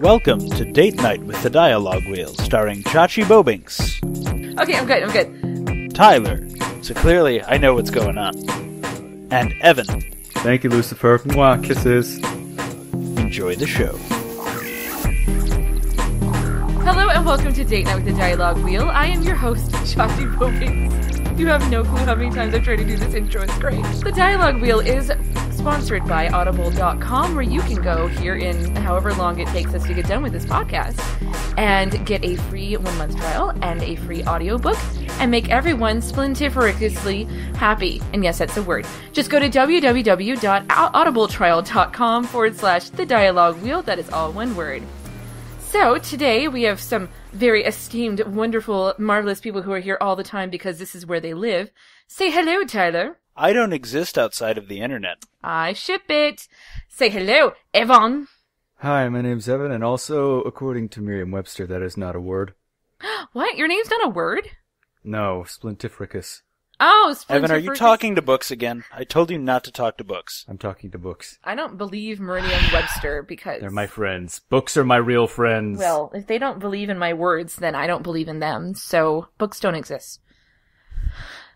Welcome to Date Night with the Dialogue Wheel, starring Chachi Bobinks. Okay, I'm good. Tyler. So clearly, I know what's going on. And Evan. Thank you, Lucifer. Mwah, kisses. Enjoy the show. Hello and welcome to Date Night with the Dialogue Wheel. I am your host, Chachi Bobinks. You have no clue how many times I've tried to do this intro. It's great. The Dialogue Wheel is sponsored by Audible.com, where you can go here in however long it takes us to get done with this podcast and get a free 1-month trial and a free audiobook and make everyone splintiferously happy. And yes, that's a word. Just go to www.audibletrial.com/the Dialogue Wheel. That is all one word. So, today we have some very esteemed, wonderful, marvelous people who are here all the time because this is where they live. Say hello, Tyler. I don't exist outside of the internet. I ship it. Say hello, Evan. Hi, my name's Evan, and also, according to Merriam-Webster, that is not a word. What? Your name's not a word? No, splintifricus. Oh, Evan, are you talking to books again? I told you not to talk to books. I'm talking to books. I don't believe Merriam-Webster because... They're my friends. Books are my real friends. Well, if they don't believe in my words, then I don't believe in them, so books don't exist.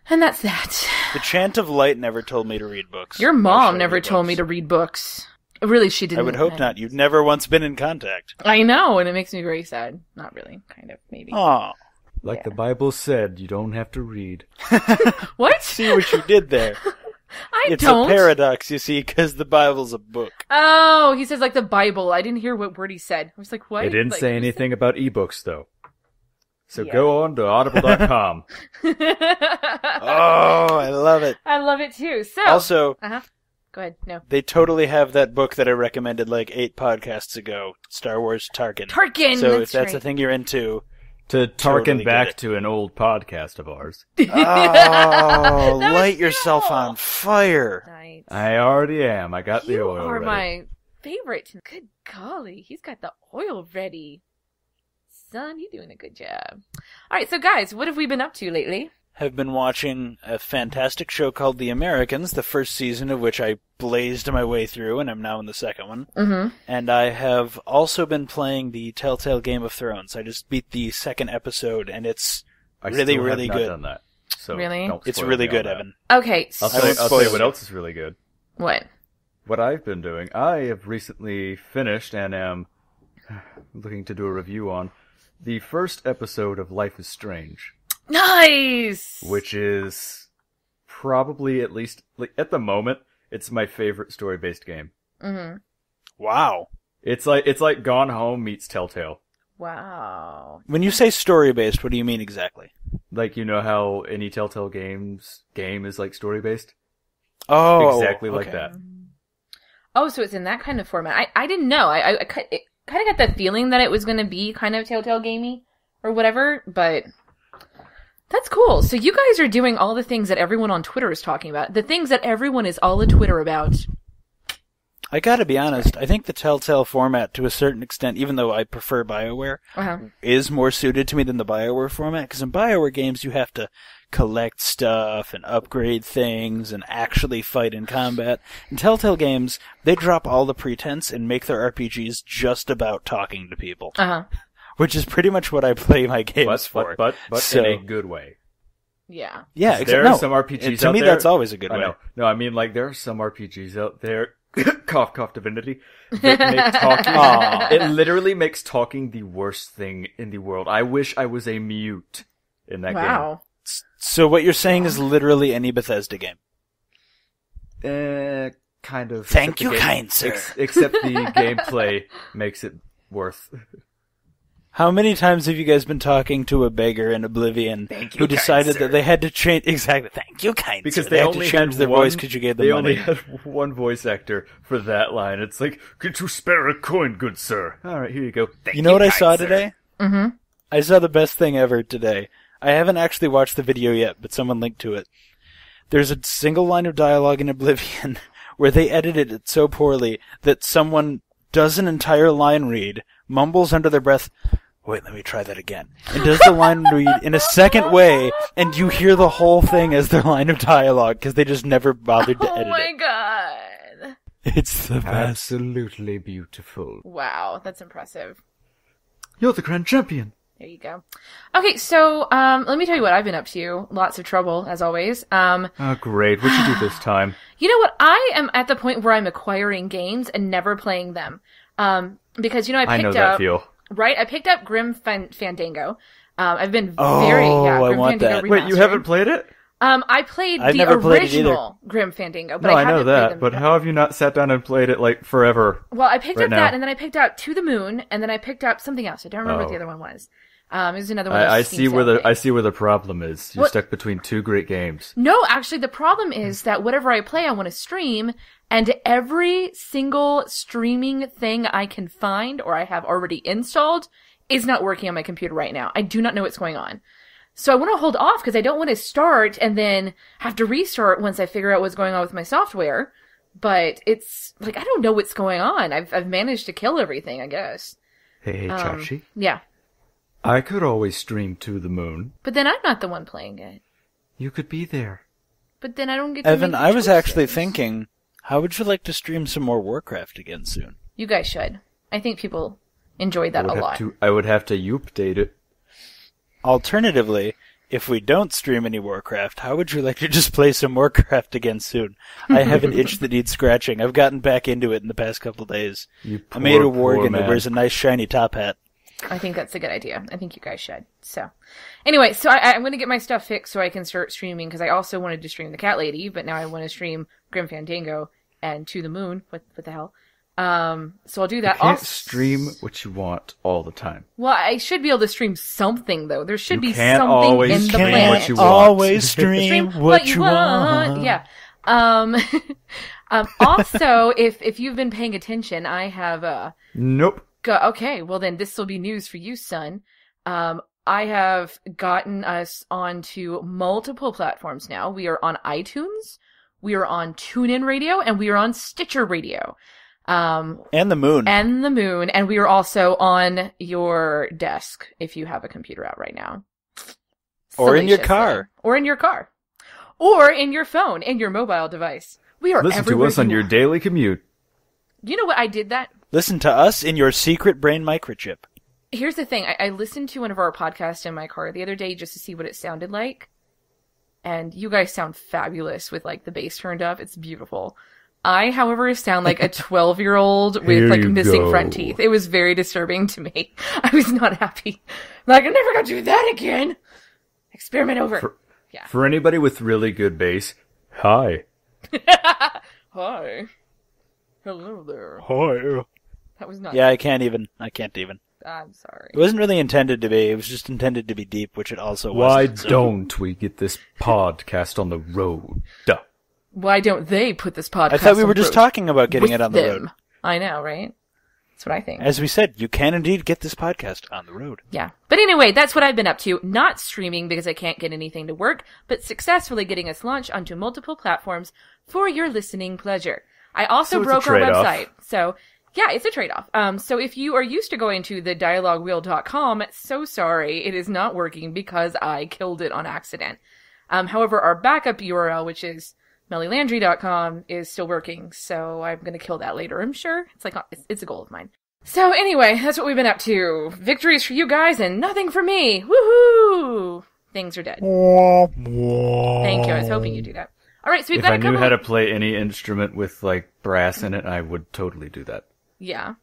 And that's that. The Chant of Light never told me to read books. Your mom never told me to read books. Really, she didn't. I would hope not. You've never once been in contact. I know, and it makes me very sad. Not really. Kind of, maybe. Aw. Like the Bible said, you don't have to read. What? See what you did there. It's a paradox, you see, because the Bible's a book. Oh, he says like the Bible. I didn't hear what word he said. I was like, what? It didn't say anything about ebooks, though. So go on to audible.com. Oh, I love it. I love it too. So also, go ahead. No. They totally have that book that I recommended like 8 podcasts ago, Star Wars Tarkin. Tarkin! So if that's the thing you're into... To Tarkin back to an old podcast of ours. Oh, light yourself on fire. Nice. I already am. I got the oil ready. You are my favorite. Good golly. He's got the oil ready. Son, you're doing a good job. Alright, so guys, what have we been up to lately? Have been watching a fantastic show called The Americans, the first season of which I blazed my way through, and I'm now in the second one. Mm-hmm. And I have also been playing the Telltale Game of Thrones. I just beat the second episode, and it's really, really good. Done that, so really? It's really good, Evan. Okay, I'll tell you what else is really good. What? What I've been doing. I have recently finished and am looking to do a review on the first episode of Life is Strange. Nice! Which is probably, at least like, at the moment, it's my favorite story-based game. Mm-hmm. Wow. It's like Gone Home meets Telltale. Wow. When you say story-based, what do you mean exactly? Like, you know how any Telltale game is like story-based? Oh, exactly like that. Oh, so it's in that kind of format. I didn't know. I kind of got the feeling that it was going to be kind of Telltale gamey or whatever, but that's cool. So you guys are doing all the things that everyone on Twitter is talking about. The things that everyone is all a Twitter about. I gotta be honest, I think the Telltale format, to a certain extent, even though I prefer BioWare, is more suited to me than the BioWare format, because in BioWare games you have to collect stuff and upgrade things and actually fight in combat. In Telltale games, they drop all the pretense and make their RPGs just about talking to people. Which is pretty much what I play my games for. But so, in a good way. Yeah. Yeah, exactly. There are some RPGs out there. To me, that's always a good way. No, I mean, like, there are some RPGs out there, cough, cough, divinity, that make talking, it literally makes talking the worst thing in the world. I wish I was a mute in that game. So what you're saying is literally any Bethesda game? Kind of. Thank you, kind sir. Except the gameplay makes it worth. How many times have you guys been talking to a beggar in Oblivion who decided that they had to change... Exactly. Thank you, kind because sir. They had only to change their voice because you gave them money. They only had one voice actor for that line. It's like, could you spare a coin, good sir? All right, here you go. Thank you know what I saw today? Mm-hmm. I saw the best thing ever today. I haven't actually watched the video yet, but someone linked to it. There's a single line of dialogue in Oblivion where they edited it so poorly that someone does an entire line read, mumbles under their breath, wait, let me try that again, and does the line read in a second way, and you hear the whole thing as their line of dialogue, because they just never bothered to edit it. Oh my god. It's the best. Absolutely beautiful. Wow, that's impressive. You're the grand champion. There you go. Okay, so let me tell you what I've been up to. Lots of trouble, as always. Oh, great. What'd you do this time? You know what? I am at the point where I'm acquiring games and never playing them. Because, I picked up... I know that feel. Right? I picked up Grim Fandango. I've been very... I Grim want Fandango that. Remastered. Wait, you haven't played it? I played I've the never played it original Grim Fandango, but No, I I know haven't played that, them. but how have you not sat down and played it, like, forever? Well, I picked right up now? that, and then I picked up To the Moon, and then I picked up something else. I don't remember what the other one was. It was another one. I see where the problem is. You're stuck between two great games. No, actually, the problem is that whatever I play, I want to stream, and every single streaming thing I can find or I have already installed is not working on my computer right now. I do not know what's going on. So I want to hold off because I don't want to start and then have to restart once I figure out what's going on with my software. But it's like, I don't know what's going on. I've managed to kill everything, I guess. Hey, Chachi. Yeah. I could always stream To the Moon. But then I'm not the one playing it. You could be there. But then I don't get to Evan, make the I was actually choices. thinking, how would you like to stream some more Warcraft again soon? You guys should. I think people enjoyed that a lot. I would have to update it. Alternatively, if we don't stream any Warcraft, how would you like to just play some Warcraft again soon? I have an itch that needs scratching. I've gotten back into it in the past couple of days. I made a Worgen who wears a nice shiny top hat. I think that's a good idea. I think you guys should. So, anyway, so I'm going to get my stuff fixed so I can start streaming, because I also wanted to stream The Cat Lady, but now I want to stream Grim Fandango and To the Moon. What the hell? So I'll do that. You can't stream what you want all the time. Well, I should be able to stream something, though. There should be can't something always in the stream planet. what you want. Always stream what you want. Yeah. Also, if you've been paying attention, I have Nope. okay, well then this will be news for you, son. I have gotten us onto multiple platforms now. We are on iTunes, we are on TuneIn Radio, and we are on Stitcher Radio. And the moon. And we are also on your desk if you have a computer out right now. Or in your car. Or in your car. Or in your phone, in your mobile device. We are Listen to us on your daily commute. You know what? I did that. Listen to us in your secret brain microchip. Here's the thing. I listened to one of our podcasts in my car the other day just to see what it sounded like. And you guys sound fabulous with, like, the bass turned up. It's beautiful. I, however, sound like a 12-year-old with, like, missing front teeth. It was very disturbing to me. I was not happy. Like, I'm never gonna do that again. Experiment over. For anybody with really good bass, hi. Hi. Hello there. Hi. That was not... Yeah, I can't even. I'm sorry. It wasn't really intended to be. It was just intended to be deep, which it also Why wasn't. don't we get this podcast on the road? Duh. Why don't they put this podcast I thought we on were just road talking about getting with it on the them? road. I know, right? That's what I think. As we said, you can indeed get this podcast on the road. Yeah. But anyway, that's what I've been up to. Not streaming because I can't get anything to work, but successfully getting us launched onto multiple platforms for your listening pleasure. I also broke our website. So, yeah, it's a trade-off. So if you are used to going to thedialoguewheel.com, so sorry, it is not working because I killed it on accident. However, our backup URL, which is mellylandry.com, is still working, so I'm gonna kill that later, I'm sure. It's a goal of mine. So anyway, that's what we've been up to. Victories for you guys and nothing for me. Woohoo! Things are dead. Thank you, I was hoping you'd do that. Alright, so we've got a couple... If I knew how to play any instrument with, like, brass in it, I would totally do that. Yeah.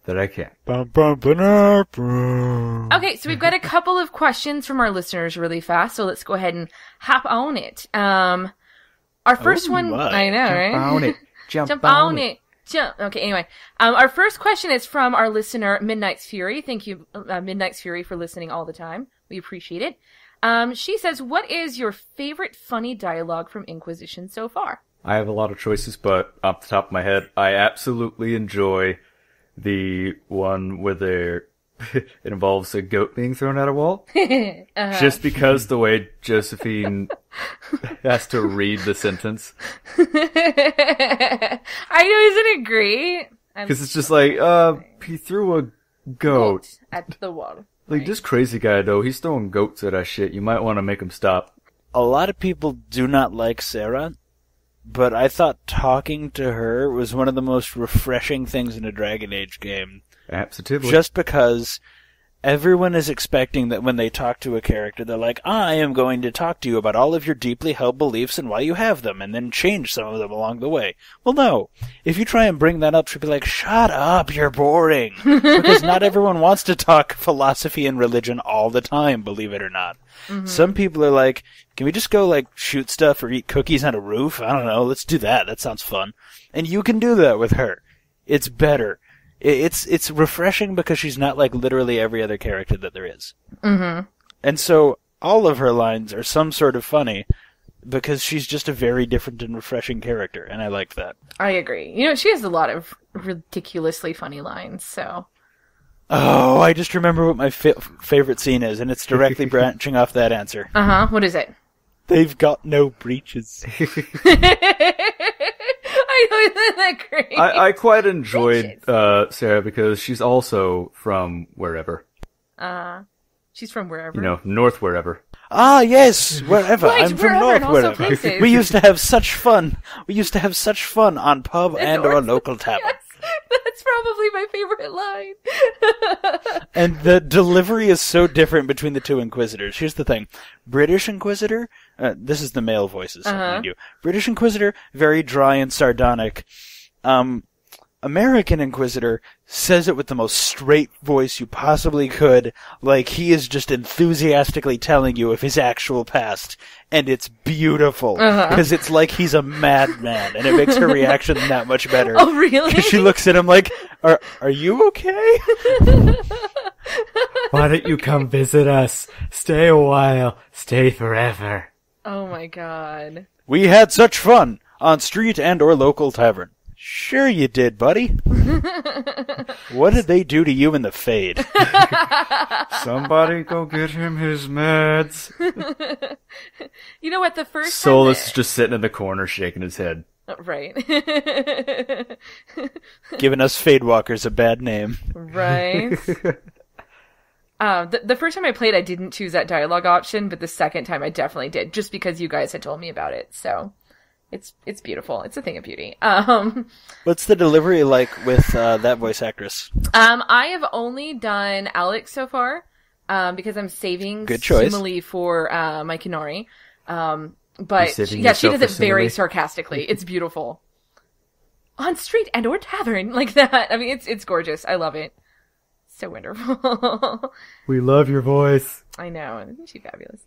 That I can't. Okay, so we've got a couple of questions from our listeners really fast, so let's go ahead and hop on it. Our first one, I know, right? Jump on it. Jump on it. Okay, anyway. Our first question is from our listener, Midnight's Fury. Thank you, Midnight's Fury, for listening all the time. We appreciate it. She says, what is your favorite funny dialogue from Inquisition so far? I have a lot of choices, but off the top of my head, I absolutely enjoy the one where it involves a goat being thrown at a wall. Just because the way Josephine has to read the sentence. I know, isn't it great? Because it's just like, he threw a goat at the wall. Like, this crazy guy, though, he's throwing goats at that shit. You might want to make him stop. A lot of people do not like Sarah, but I thought talking to her was one of the most refreshing things in a Dragon Age game. Absolutely. Just because everyone is expecting that when they talk to a character, they're like, I am going to talk to you about all of your deeply held beliefs and why you have them, and then change some of them along the way. Well, no. If you try and bring that up, she'll be like, shut up, you're boring. Because not everyone wants to talk philosophy and religion all the time, believe it or not. Mm-hmm. Some people are like, can we just go, like, shoot stuff or eat cookies on a roof? I don't know, let's do that. That sounds fun. And you can do that with her. It's better. It's refreshing because she's not like literally every other character that there is. Mm-hmm. And so all of her lines are some sort of funny because she's just a very different and refreshing character, and I like that. I agree. You know, she has a lot of ridiculously funny lines, so... Oh, I just remember what my favorite scene is, and it's directly branching off that answer. Uh-huh, what is it? They've got no breeches. I know, isn't that great? I quite enjoyed Sarah because she's also from wherever. She's from wherever. You know, north wherever. Ah, yes, wherever. Right, I'm from wherever, north wherever. places. We used to have such fun. We used to have such fun on pub and or local tavern. Yes, that's probably my favorite line. And the delivery is so different between the two Inquisitors. Here's the thing. British Inquisitor, this is the male voices. Mind you. British Inquisitor, very dry and sardonic. American Inquisitor says it with the most straight voice you possibly could, like he is just enthusiastically telling you of his actual past, and it's beautiful, because it's like he's a madman, and it makes her reaction that much better. Oh, really? Because she looks at him like, are you okay? Why don't you come visit us? Stay a while. Stay forever. Oh my god. We had such fun on street and or local tavern. Sure you did, buddy. What did they do to you in the fade? Somebody go get him his meds. You know what, the first Solus time is just sitting in the corner shaking his head. Right. Giving us fade walkers a bad name. Right. The first time I played, I didn't choose that dialogue option, but the second time I definitely did, just because you guys had told me about it, so... It's beautiful. It's a thing of beauty. What's the delivery like with that voice actress? I have only done Alex so far, because I'm saving Simile for my Kinori. But she does it very sarcastically. It's beautiful. On street and or tavern, like that. I mean, it's gorgeous. I love it. So wonderful. We love your voice. I know. Isn't she fabulous?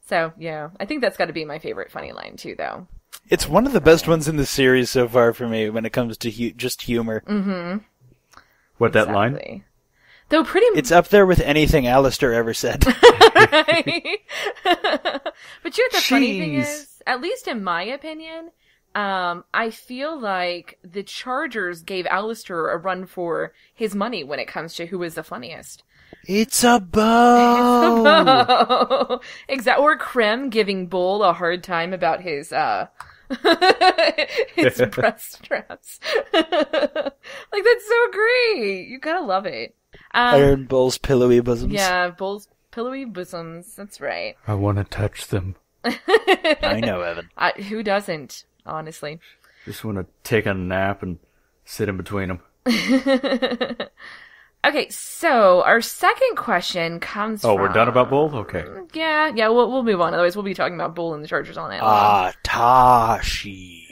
So, yeah. I think that's got to be my favorite funny line, too, though. It's one of the best ones in the series so far for me when it comes to just humor. Mm-hmm. What, that line? Though It's up there with anything Alistair ever said. Right? But you know what the funny thing is? At least in my opinion, I feel like the Chargers gave Alistair a run for his money when it comes to who is the funniest. It's a bow! Exactly. Or Krem giving Bull a hard time about his, his breast straps. Like, that's so great! You gotta love it. Iron Bull's pillowy bosoms. Yeah, Bull's pillowy bosoms. That's right. I want to touch them. I know, Evan. Who doesn't, honestly? Just want to take a nap and sit in between them. Okay, so our second question comes from... Oh, we're done about Bull? Okay. Yeah, we'll move on. Otherwise, we'll be talking about Bull and the Chargers all night long. Ah, Tashi.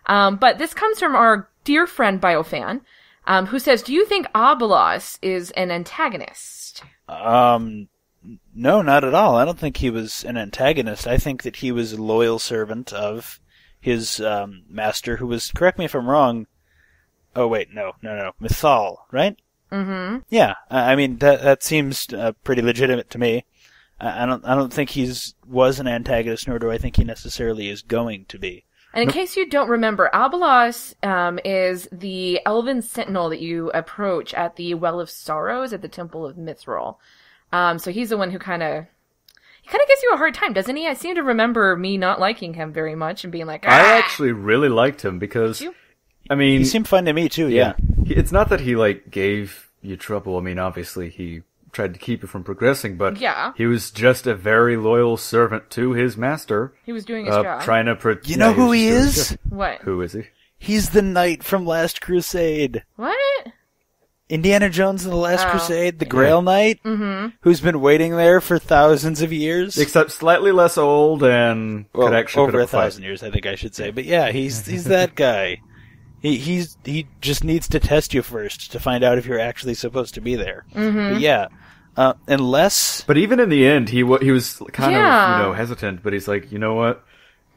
But this comes from our dear friend Biofan, who says, do you think Abelos is an antagonist? No, not at all. I don't think he was an antagonist. I think that he was a loyal servant of his master, who was, correct me if I'm wrong... Oh, wait, no. Mythal, right? Mm-hmm. Yeah, I mean that seems pretty legitimate to me. I don't think was an antagonist, nor do I think he necessarily is going to be. And in case you don't remember, Abelos is the elven sentinel that you approach at the Well of Sorrows at the Temple of Mithril. So he's the one who kind of gives you a hard time, doesn't he? I seem to remember me not liking him very much and being like, ah! I actually really liked him because, I mean... He seemed fun to me too, yeah. It's not that he, gave you trouble. I mean, obviously he tried to keep you from progressing, but yeah. he was just a very loyal servant to his master. He was doing his job. Trying to You know who he is? What? Who is he? He's the knight from Last Crusade. What? Indiana Jones and the Last Crusade, the Grail Knight, who's been waiting there for thousands of years. Except slightly less old and could actually over put up 1,000 years, I think I should say. But yeah, he's that guy. He just needs to test you first to find out if you're actually supposed to be there. But yeah, unless. But even in the end, he was kind of hesitant. But he's like, you know what,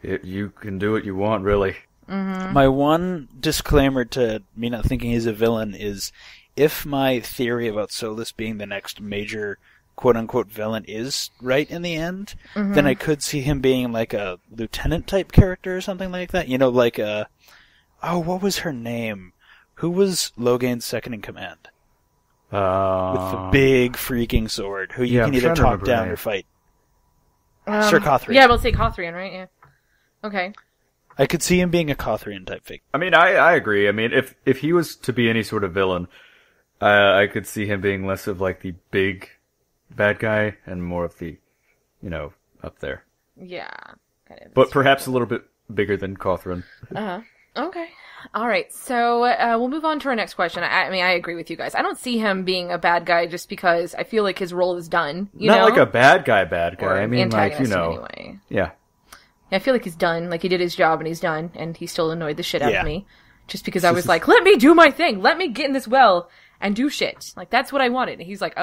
you can do what you want, really. My one disclaimer to me not thinking he's a villain is, if my theory about Solus being the next major quote-unquote villain is right in the end, then I could see him being like a lieutenant-type character or something like that. You know, like a... Oh, what was her name? Who was Logain's second in command? With the big freaking sword, who you can either talk down or fight. Sir Cothrian. Yeah, we'll say Cothrian, right? Yeah. Okay. I could see him being a Cothrian type figure. I mean, I agree. I mean, if he was to be any sort of villain, I could see him being less of like the big bad guy and more of the, up there. Yeah. Kind of. But perhaps a little bit bigger than Cothran. Okay. All right. So we'll move on to our next question. I mean, I agree with you guys. I don't see him being a bad guy just because I feel like his role is done. Not like a bad guy. Or I mean, like, anyway. Yeah. I feel like he's done. Like, he did his job and he's done, and he still annoyed the shit out of me. Just because I was like, let me do my thing. Let me get in this well and do shit. Like, that's what I wanted. And he's like,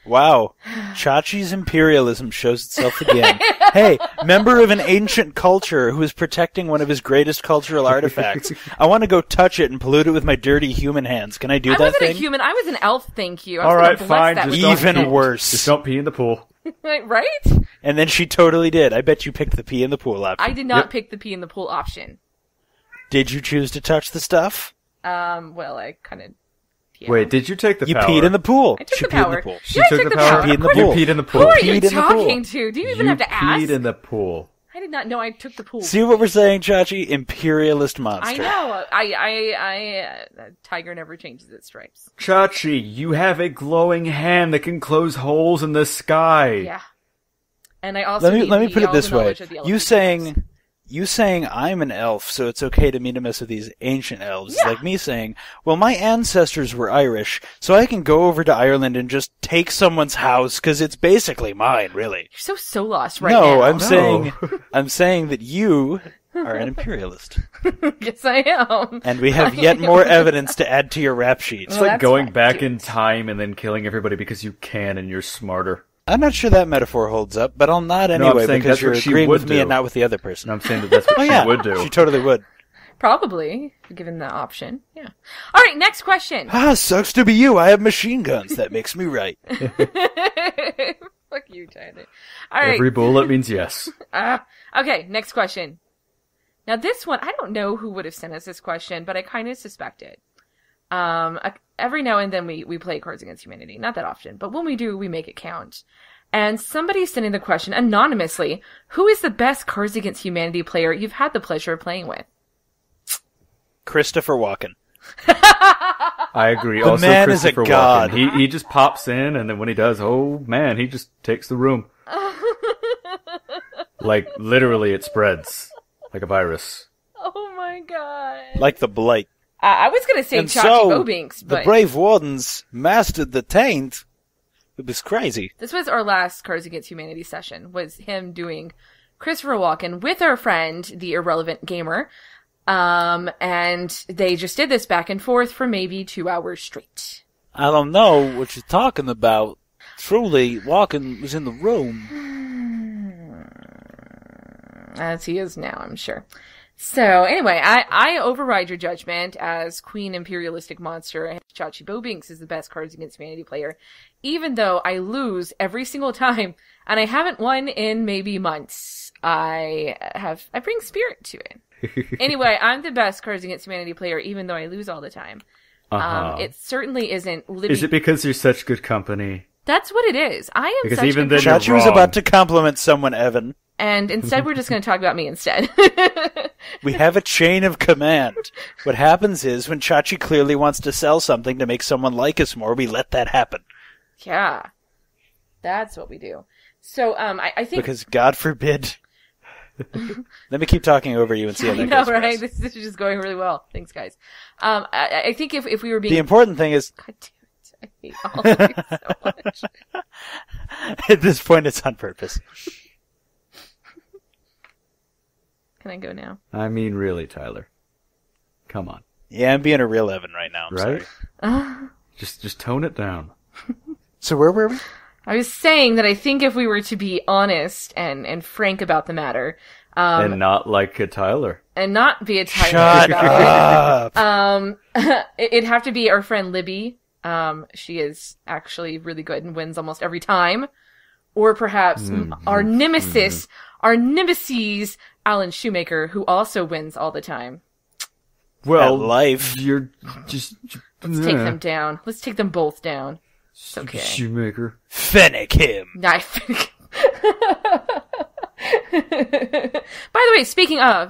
Wow. Chachi's imperialism shows itself again. Hey, member of an ancient culture who is protecting one of his greatest cultural artifacts. I want to go touch it and pollute it with my dirty human hands. Can I do that thing? I wasn't a human. I was an elf, thank you. All right, fine. Even worse. Just don't pee in the pool. Right? And then she totally did. I bet you picked the pee in the pool option. I did not pick the pee in the pool option. Did you choose to touch the stuff? Well, I kind of... Yeah. Wait, did you take the power? You peed in the pool. I took she the power. Peed in the pool. She took the power. She peed in the pool. You peed in the pool. Who are you talking to? Do you even have to ask? You peed in the pool. I did not know I took the pool. See what we're saying, Chachi? Imperialist monster. I know. Tiger never changes its stripes. Chachi, you have a glowing hand that can close holes in the sky. Yeah. And I also let me put it this way. You saying I'm an elf, so it's okay to me to mess with these ancient elves. Yeah. It's like me saying, well, my ancestors were Irish, so I can go over to Ireland and just take someone's house, because it's basically mine, really. You're so lost right now. No, I'm saying that you are an imperialist. Yes, I am. And we have yet more evidence to add to your rap sheet. It's like going back in time and then killing everybody because you can and you're smarter. I'm not sure that metaphor holds up, but I'll nod anyway because you're agreeing with me and not with the other person. No, I'm saying that that's what she would do. She totally would. Probably, given the option. Yeah. All right, next question. Sucks to be you. I have machine guns. That makes me right. Fuck you, Tyler. All right. Every bullet means yes. Okay, next question. Now this one, I don't know who would have sent us this question, but I kind of suspect it. Every now and then we play Cards Against Humanity. Not that often, but when we do, we make it count. And somebody's sending the question anonymously, who is the best Cards Against Humanity player you've had the pleasure of playing with? Christopher Walken. I agree. The also, man is a god. He just pops in, and then when he does, oh man, he just takes the room. Like, literally, it spreads. Like a virus. Oh my god. Like the Blight. I was going to say Chachi Bobinks, but... the Brave Wardens mastered the taint. It was crazy. This was our last Cards Against Humanity session, was him doing Christopher Walken with our friend, the Irrelevant Gamer. And they just did this back and forth for maybe 2 hours straight. I don't know what you're talking about. Truly, Walken was in the room. As he is now, I'm sure. So, anyway, I override your judgment as Queen Imperialistic Monster, and Chachi Bobinks is the best Cards Against Humanity player, even though I lose every single time, and I haven't won in maybe months. I bring spirit to it. Anyway, I'm the best Cards Against Humanity player, even though I lose all the time. It certainly isn't living... Is it because you're such good company? That's what it is. I am because such even good then Chachi was about to compliment someone, Evan. And instead, we're just going to talk about me instead. We have a chain of command. What happens is, when Chachi clearly wants to sell something to make someone like us more, we let that happen. Yeah. That's what we do. So, I think... Because God forbid... Let me keep talking over you and see how that goes. Right? This is just going really well. Thanks, guys. I think if we were being... The important thing is... God damn it. I hate all of you so much. At this point, it's on purpose. Can I go now? I mean, really, Tyler. Come on. Yeah, I'm being a real Evan right now. I'm right? Sorry. Just tone it down. So where were we? I was saying that I think if we were to be honest and frank about the matter, and not like a Tyler, and not be a Tyler, shut up. It'd have to be our friend Libby. She is actually really good and wins almost every time, or perhaps our nemesis, Alan Shoemaker, who also wins all the time. Well, life. You're just. Let's take them down. Let's take them both down. It's okay. Shoemaker. Fennec him. By the way, speaking of,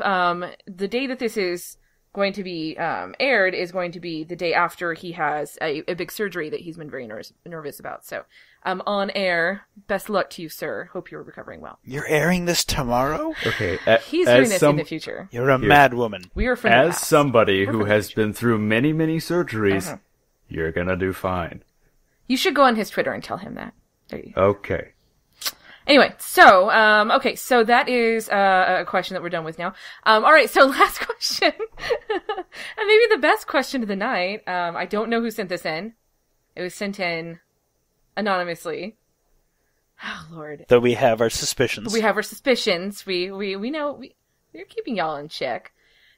the day that this is going to be aired is going to be the day after he has a big surgery that he's been very nervous about. So, on air, best luck to you, sir. Hope you're recovering well. You're airing this tomorrow? Okay. He's doing this in the future. You're a mad woman. We are from the past. As somebody who has been through many, many surgeries, you're gonna do fine. You should go on his Twitter and tell him that. There you go. Okay. Anyway, so, so that is a question that we're done with now. All right, so last question. And maybe the best question of the night. I don't know who sent this in. It was sent in anonymously. Oh, Lord. Though we have our suspicions. We have our suspicions. We know, we're keeping y'all in check.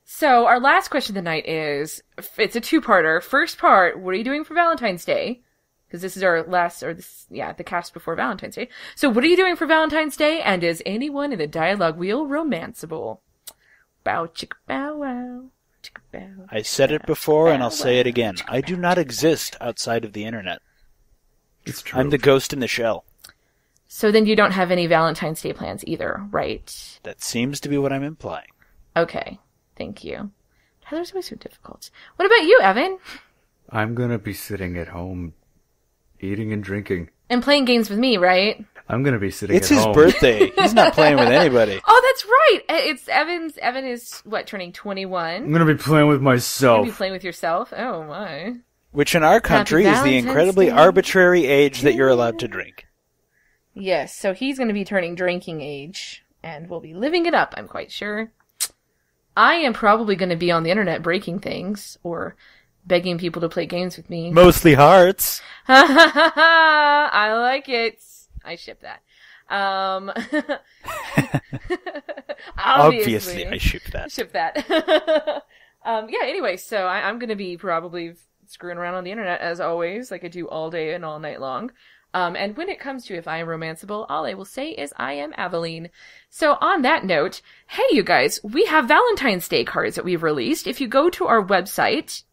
So, our last question of the night is, it's a two-parter. First part, what are you doing for Valentine's Day? Because this is our last, the cast before Valentine's Day. So what are you doing for Valentine's Day? And is anyone in the dialogue wheel romanceable? Bow, chicka, bow, wow. Chicka, bow. I said it before, and I'll say it again. I do not exist outside of the internet. It's true. I'm the ghost in the shell. So then you don't have any Valentine's Day plans either, right? That seems to be what I'm implying. Okay. Thank you. Tyler's always so difficult. What about you, Evan? I'm gonna be sitting at home eating and drinking. And playing games with me, right? I'm gonna be sitting It's at his home. birthday. He's not playing with anybody. Oh, that's right! It's Evan is, turning 21? I'm gonna be playing with myself. You're gonna be playing with yourself? Oh, my. Which in our country is the incredibly Day. arbitrary age that you're allowed to drink. Yes, so he's gonna be turning drinking age, and we'll be living it up, I'm quite sure. I am probably gonna be on the internet breaking things, or begging people to play games with me. Mostly hearts. I like it. I ship that. Obviously, I ship that. Ship that. Anyway, so I'm going to be probably screwing around on the internet as always, like I do all day and all night long. And when it comes to if I am romanceable, all I will say is I am Aveline. So on that note, hey you guys, we have Valentine's Day cards that we've released. If you go to our website,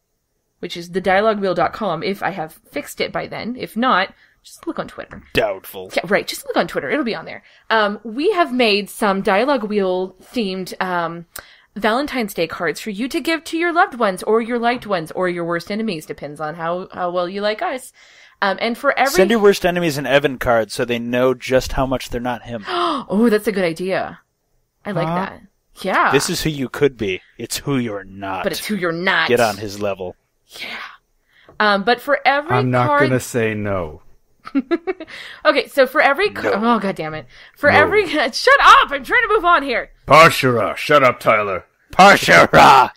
which is thedialoguewheel.com, if I have fixed it by then. If not, just look on Twitter. Doubtful. Yeah, right, just look on Twitter. It'll be on there. We have made some Dialogue Wheel themed Valentine's Day cards for you to give to your loved ones or your liked ones or your worst enemies. Depends on how well you like us. And for every... Send your worst enemies an Evan card so they know just how much they're not him. Oh, that's a good idea. I like that. Yeah. This is who you could be. It's who you're not. But it's who you're not. Get on his level. Yeah. But for every I'm not card... gonna say no. Okay, so for every... Oh, God damn it. For every... Shut up! I'm trying to move on here. Parshara, shut up, Tyler. Parshara!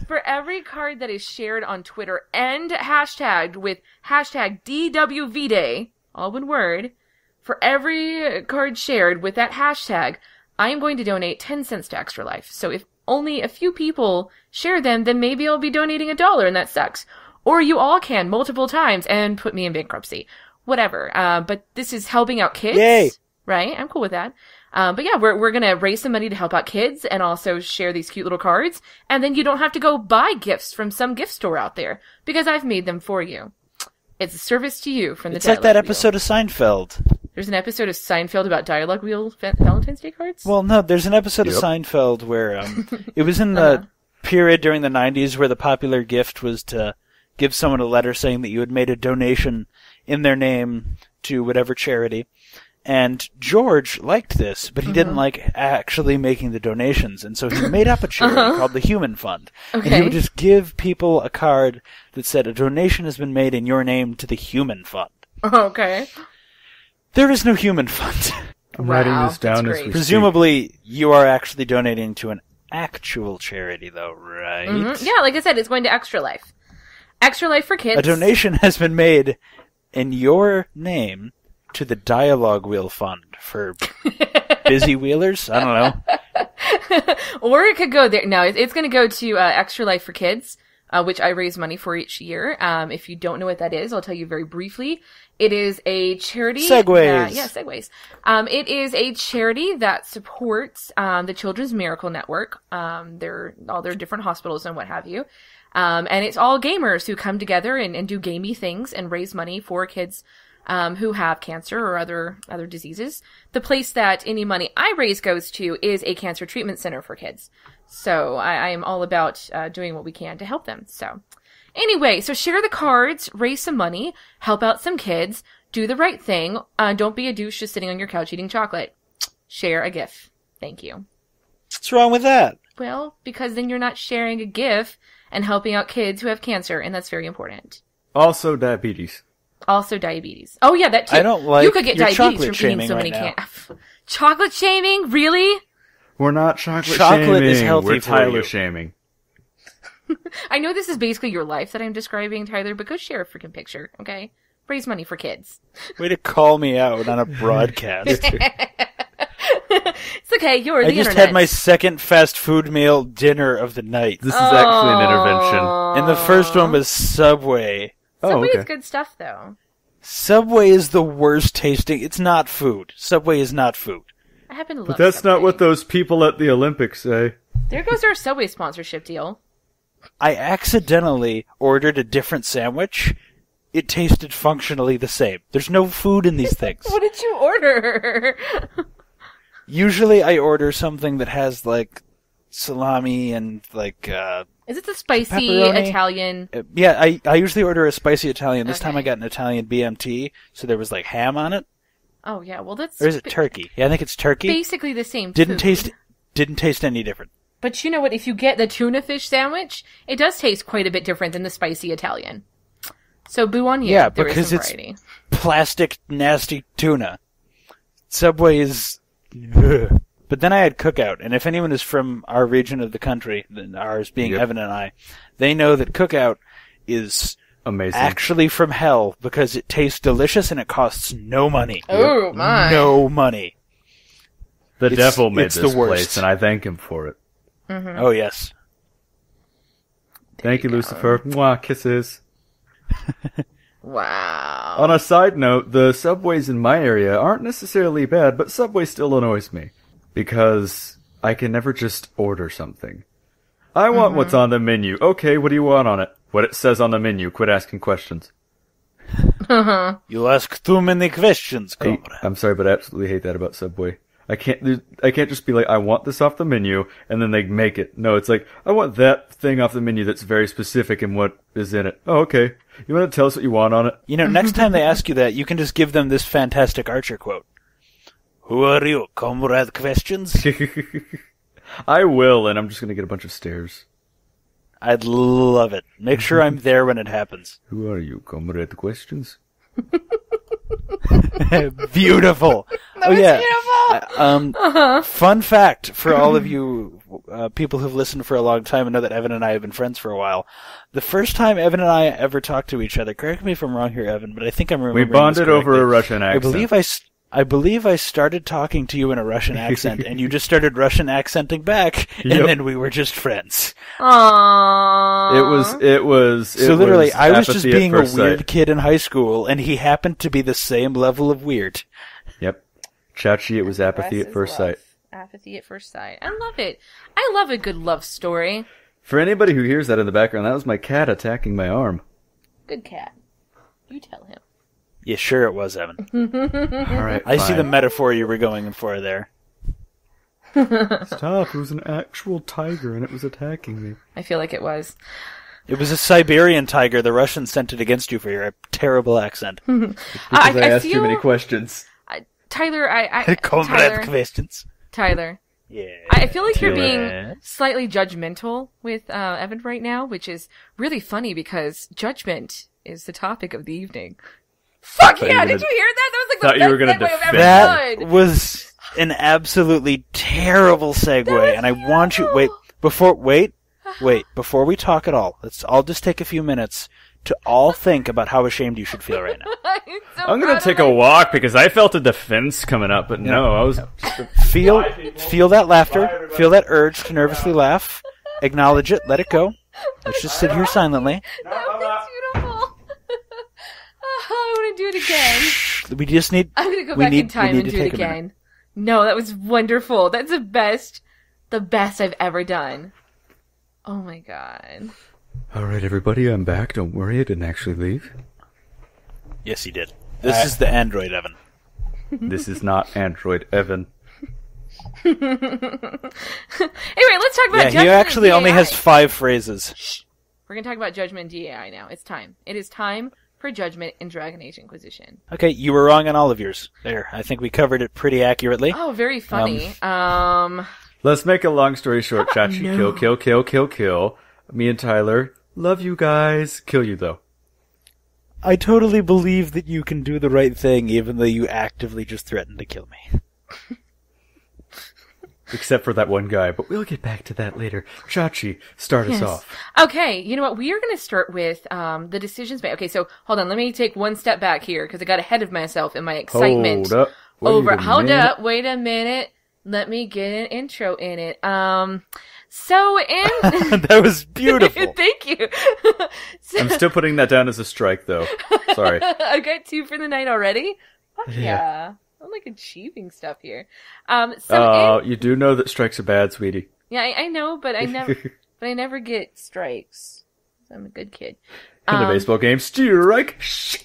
For every card that is shared on Twitter and hashtagged with hashtag DWVDay, all one word, for every card shared with that hashtag, I am going to donate 10 cents to Extra Life. So if only a few people share them, then maybe I'll be donating $1, and that sucks. Or you all can multiple times and put me in bankruptcy. Whatever. But this is helping out kids. Yay! Right? I'm cool with that. But yeah, we're gonna raise some money to help out kids and also share these cute little cards. And then you don't have to go buy gifts from some gift store out there because I've made them for you. It's a service to you from the It's like that episode of Seinfeld. There's an episode of Seinfeld about Dialogue Wheel Valentine's Day cards? Well, no, there's an episode of Seinfeld where it was in the period during the 90s where the popular gift was to give someone a letter saying that you had made a donation in their name to whatever charity. And George liked this, but he didn't like actually making the donations, and so he made up a charity called the Human Fund. Okay. And he would just give people a card that said, a donation has been made in your name to the Human Fund. Okay. There is no Human Fund. I'm writing this down as we speak. Presumably, you are actually donating to an actual charity, though, right? Mm-hmm. Yeah, like I said, it's going to Extra Life. Extra Life for Kids. A donation has been made in your name to the Dialogue Wheel Fund for busy wheelers? I don't know. Or it could go there. No, it's going to go to Extra Life for Kids, which I raise money for each year. If you don't know what that is, I'll tell you very briefly. It is a charity. Segues. Segues. It is a charity that supports the Children's Miracle Network. All their different hospitals and what have you. And it's all gamers who come together and do gamey things and raise money for kids who have cancer or other diseases. The place that any money I raise goes to is a cancer treatment center for kids. So I am all about doing what we can to help them. So anyway, so share the cards, raise some money, help out some kids, do the right thing. Don't be a douche just sitting on your couch eating chocolate. Share a GIF. Thank you. What's wrong with that? Well, because then you're not sharing a GIF and helping out kids who have cancer, and that's very important. Also diabetes. Also diabetes. Oh yeah, that too. I don't like you could get your diabetes chocolate from eating so shaming many right chocolate shaming? Really? We're not chocolate Chocolate shaming. is healthy We're for Tyler you. shaming. I know this is basically your life that I'm describing, Tyler, but go share a freaking picture, okay? Raise money for kids. Way to call me out on a broadcast. It's okay, you're the I just internet. had my second fast food meal dinner of the night. This is actually an intervention. And the first one was Subway. Subway okay. is good stuff, though. Subway is the worst tasting. It's not food. Subway is not food. I happen to love But that's Subway. not what those people at the Olympics say. There goes our Subway sponsorship deal. I accidentally ordered a different sandwich. It tasted functionally the same. There's no food in these things. What did you order? Usually I order something that has, like, salami and, like, Is it the spicy pepperoni? Italian? Yeah, I usually order a spicy Italian. This time Okay. I got an Italian BMT, so there was, like, ham on it. Oh yeah, well that's... Or is it turkey? Yeah, I think it's turkey. Basically the same Didn't food. taste any different. But you know what? If you get the tuna fish sandwich, it does taste quite a bit different than the spicy Italian. So boo on you. Yeah, there is because some it's variety. plastic, nasty tuna. Subway is... Ugh. But then I had Cookout, and if anyone is from our region of the country, ours being Yep. Evan and I, they know that Cookout is Amazing. actually from hell because it tastes delicious and it costs no money. Oh my! No money. The devil made it's this the worst. place, and I thank him for it. Mm-hmm. Oh, yes. Thank you, Lucifer. Mwah, kisses. Wow. On a side note, the subways in my area aren't necessarily bad, but Subway still annoys me. Because I can never just order something. I want what's on the menu. Okay, what do you want on it? What it says on the menu. Quit asking questions. You ask too many questions, Hey, comrade. I'm sorry, but I absolutely hate that about Subway. I can't just be like, I want this off the menu, and then they make it. No, it's like, I want that thing off the menu that's very specific in what is in it. Oh, okay. You want to tell us what you want on it? You know, next time they ask you that, you can just give them this fantastic Archer quote. Who are you, comrade questions? I will, and I'm just gonna get a bunch of stares. I'd love it. Make sure I'm there when it happens. Who are you, comrade questions? Beautiful. That was beautiful. Fun fact for all of you people who've listened for a long time and know that Evan and I have been friends for a while. The first time Evan and I ever talked to each other, correct me if I'm wrong here, Evan, but I think I'm remembering We bonded this over correctly. a Russian accent. I believe I started talking to you in a Russian accent, and you just started Russian accenting back, and Yep. then we were just friends. Aww. It was. So literally, I was just apathy at being a first weird sight. kid in high school, and he happened to be the same level of weird. Yep. Chachi, it was apathy Grass at is first love. sight. Apathy at first sight. I love it. I love a good love story. For anybody who hears that in the background, that was my cat attacking my arm. Good cat. You tell him. Yeah, sure it was, Evan. All right, I see the fine. metaphor you were going for there. Stop! It was an actual tiger, and it was attacking me. I feel like it was. It was a Siberian tiger. The Russians sent it against you for your terrible accent. Because I asked too many questions. Tyler, questions. Tyler. Yeah. I feel like you're being slightly judgmental with Evan right now, which is really funny because judgment is the topic of the evening. Fuck yeah! Did you hear that? That was like the best segue I've ever done. That was an absolutely terrible segue, and I want you... Wait, before we talk at all, let's all just take a few minutes to all think about how ashamed you should feel right now. I'm gonna take a walk because I felt a defense coming up, but no, I was... Feel that laughter, feel that urge to nervously laugh, acknowledge it, let it go. Let's just sit here silently. That was beautiful. I want to do it again. We just need... I'm gonna go back in time and do it again. No, that was wonderful. That's the best I've ever done. Oh my god. Alright, everybody, I'm back. Don't worry, I didn't actually leave. Yes, he did. This is the Android Evan. This is not Android Evan. Anyway, let's talk about Judgment. He actually only has 5 phrases. Shh. We're going to talk about Judgment and DAI now. It's time. It is time for Judgment in Dragon Age Inquisition. Okay, you were wrong on all of yours. There, I think we covered it pretty accurately. Oh, very funny. Let's make a long story short, Chachi. No. Kill. Me and Tyler, love you guys. Kill you, though. I totally believe that you can do the right thing, even though you actively just threatened to kill me. Except for that one guy, but we'll get back to that later. Chachi, start us off. Okay, you know what? We are going to start with the decisions made. Okay, so hold on. Let me take one step back here, because I got ahead of myself in my excitement. Hold up. Wait a minute. Let me get an intro in it. So in... That was beautiful. Thank you. I'm still putting that down as a strike, though. Sorry. I got 2 for the night already? Fuck yeah. I'm like achieving stuff here. You do know that strikes are bad, sweetie. Yeah, I know, but I never get strikes. I'm a good kid. In the baseball game, strike.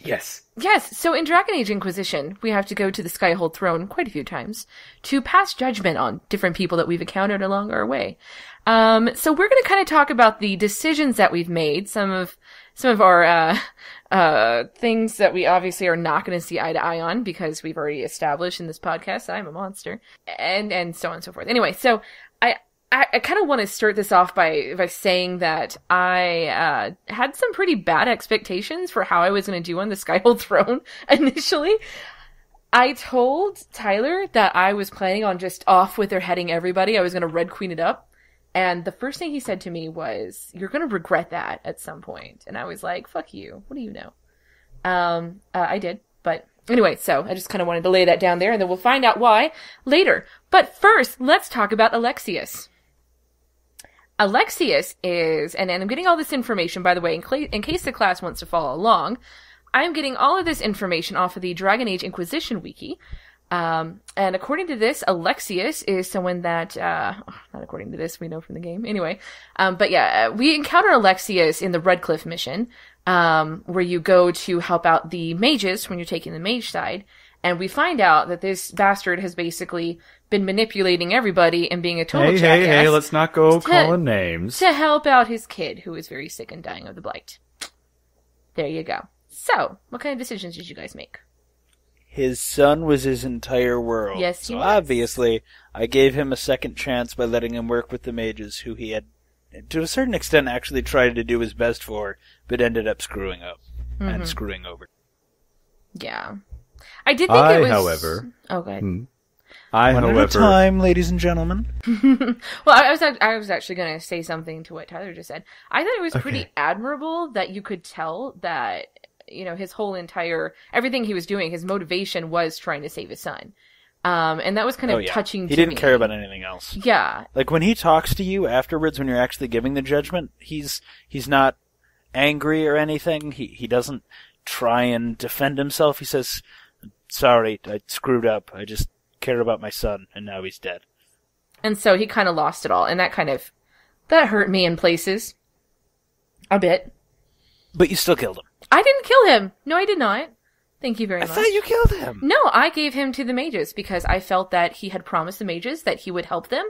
Yes. Yes, so in Dragon Age Inquisition, we have to go to the Skyhold throne quite a few times to pass judgment on different people that we've encountered along our way. So we're going to kind of talk about the decisions that we've made, some of our things that we obviously are not going to see eye to eye on because we've already established in this podcast that I'm a monster, and so on and so forth. Anyway, so I kind of want to start this off by saying that I had some pretty bad expectations for how I was going to do on the Skyhold throne initially. I told Tyler that I was planning on just off with their heading everybody. I was going to Red Queen it up. And the first thing he said to me was, "You're going to regret that at some point." And I was like, "Fuck you. What do you know?" I did. But anyway, so I just kind of wanted to lay that down there, and then we'll find out why later. But first, let's talk about Alexius. Alexius is, and I'm getting all this information, by the way, in case the class wants to follow along, I'm getting all of this information off of the Dragon Age Inquisition wiki. And according to this, Alexius is someone that, not according to this, we know from the game. Anyway, but yeah, we encounter Alexius in the Redcliffe mission, where you go to help out the mages when you're taking the mage side. And we find out that this bastard has basically been manipulating everybody and being a total jackass. Hey, let's not go calling names. To help out his kid, who is very sick and dying of the blight. There you go. So, what kind of decisions did you guys make? His son was his entire world. Yes, he was. Obviously, I gave him a second chance by letting him work with the mages, who he had, to a certain extent, actually tried to do his best for, but ended up screwing up and screwing over. Yeah. I did think it was... however... Oh, go ahead. One at a time, ladies and gentlemen. Well, I was actually going to say something to what Tyler just said. I thought it was pretty admirable that you could tell that, you know, his whole entire... Everything he was doing, his motivation was trying to save his son. And that was kind of touching to me. He didn't care about anything else. Yeah. Like, when he talks to you afterwards, when you're actually giving the judgment, he's not angry or anything. He doesn't try and defend himself. He says... Sorry, I screwed up. I just care about my son, and now he's dead. And so he kind of lost it all, and that hurt me in places. A bit. But you still killed him. I didn't kill him. No, I did not. Thank you very much. I thought you killed him. No, I gave him to the mages because I felt that he had promised the mages that he would help them,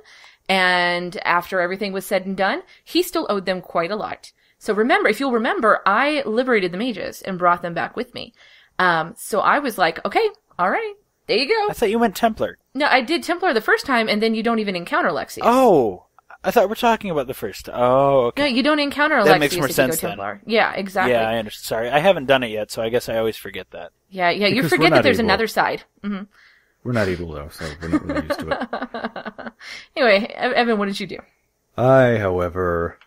and after everything was said and done, he still owed them quite a lot. So remember, if you'll remember, I liberated the mages and brought them back with me. So I was like, okay, all right, there you go. I thought you went Templar. No, I did Templar the first time, and then you don't even encounter Alexius. Oh, I thought we're talking about the first. Oh, okay. No, you don't encounter Alexius. That makes more sense if you go then. Templar. Yeah, exactly. Yeah, I understand. Sorry, I haven't done it yet, so I guess I always forget that. Yeah, you Because forget we're that there's not evil. another side. Mm-hmm. We're not evil, though, so we're not really used to it. Anyway, Evan, what did you do? However,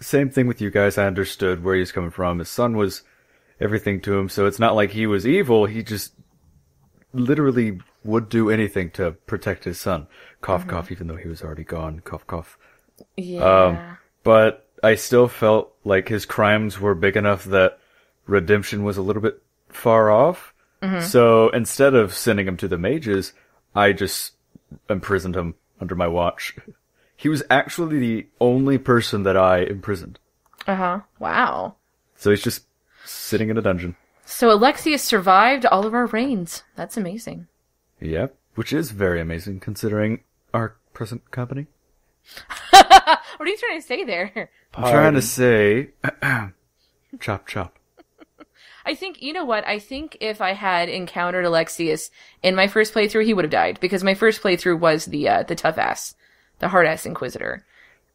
same thing with you guys. I understood where he's coming from. His son was everything to him, so it's not like he was evil. He just literally would do anything to protect his son. Cough, cough, even though he was already gone. Cough, cough. Yeah. But I still felt like his crimes were big enough that redemption was a little bit far off. So instead of sending him to the mages, I just imprisoned him under my watch. He was actually the only person that I imprisoned. Wow. So he's just sitting in a dungeon. So Alexius survived all of our reigns. That's amazing. Yep, which is very amazing considering our present company. What are you trying to say there? I'm trying to say, chop chop. I think, you know what? I think if I had encountered Alexius in my first playthrough, he would have died. Because my first playthrough was the tough ass. The hard ass Inquisitor.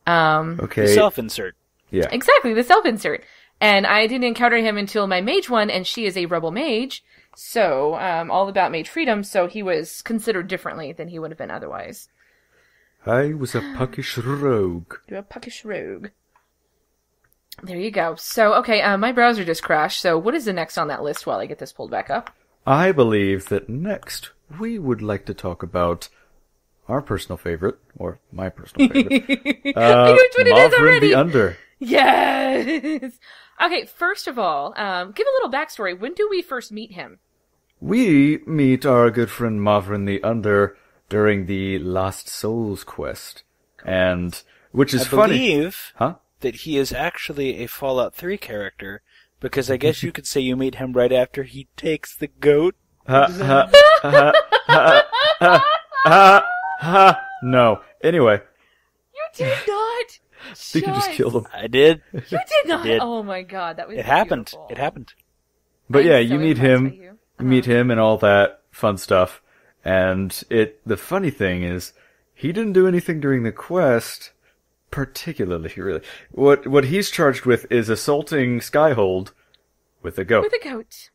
Okay. The self-insert. Yeah. Exactly, the self-insert. And I didn't encounter him until my mage one, and she is a rebel mage. So, all about mage freedom, so he was considered differently than he would have been otherwise. I was a puckish rogue. You're a puckish rogue. There you go. So, okay, my browser just crashed, so what is the next on that list while I get this pulled back up? I believe that next we would like to talk about our personal favorite, or my personal favorite. I know which one it is already! the Under. Yes! Okay, first of all, give a little backstory. When do we first meet him? We meet our good friend Mavrin the Under during the Lost Souls quest. And, which is funny. I believe Huh? that he is actually a Fallout 3 character, because I guess you could say you meet him right after he takes the goat. No. Anyway. You did not! I think you just killed him. I did. You did not! Did. Oh my god, that was It happened. beautiful. It happened. But I'm yeah, so you meet impressed him. by you. You meet him and all that fun stuff. And the funny thing is, he didn't do anything during the quest, particularly, really. What he's charged with is assaulting Skyhold with a goat. With a goat.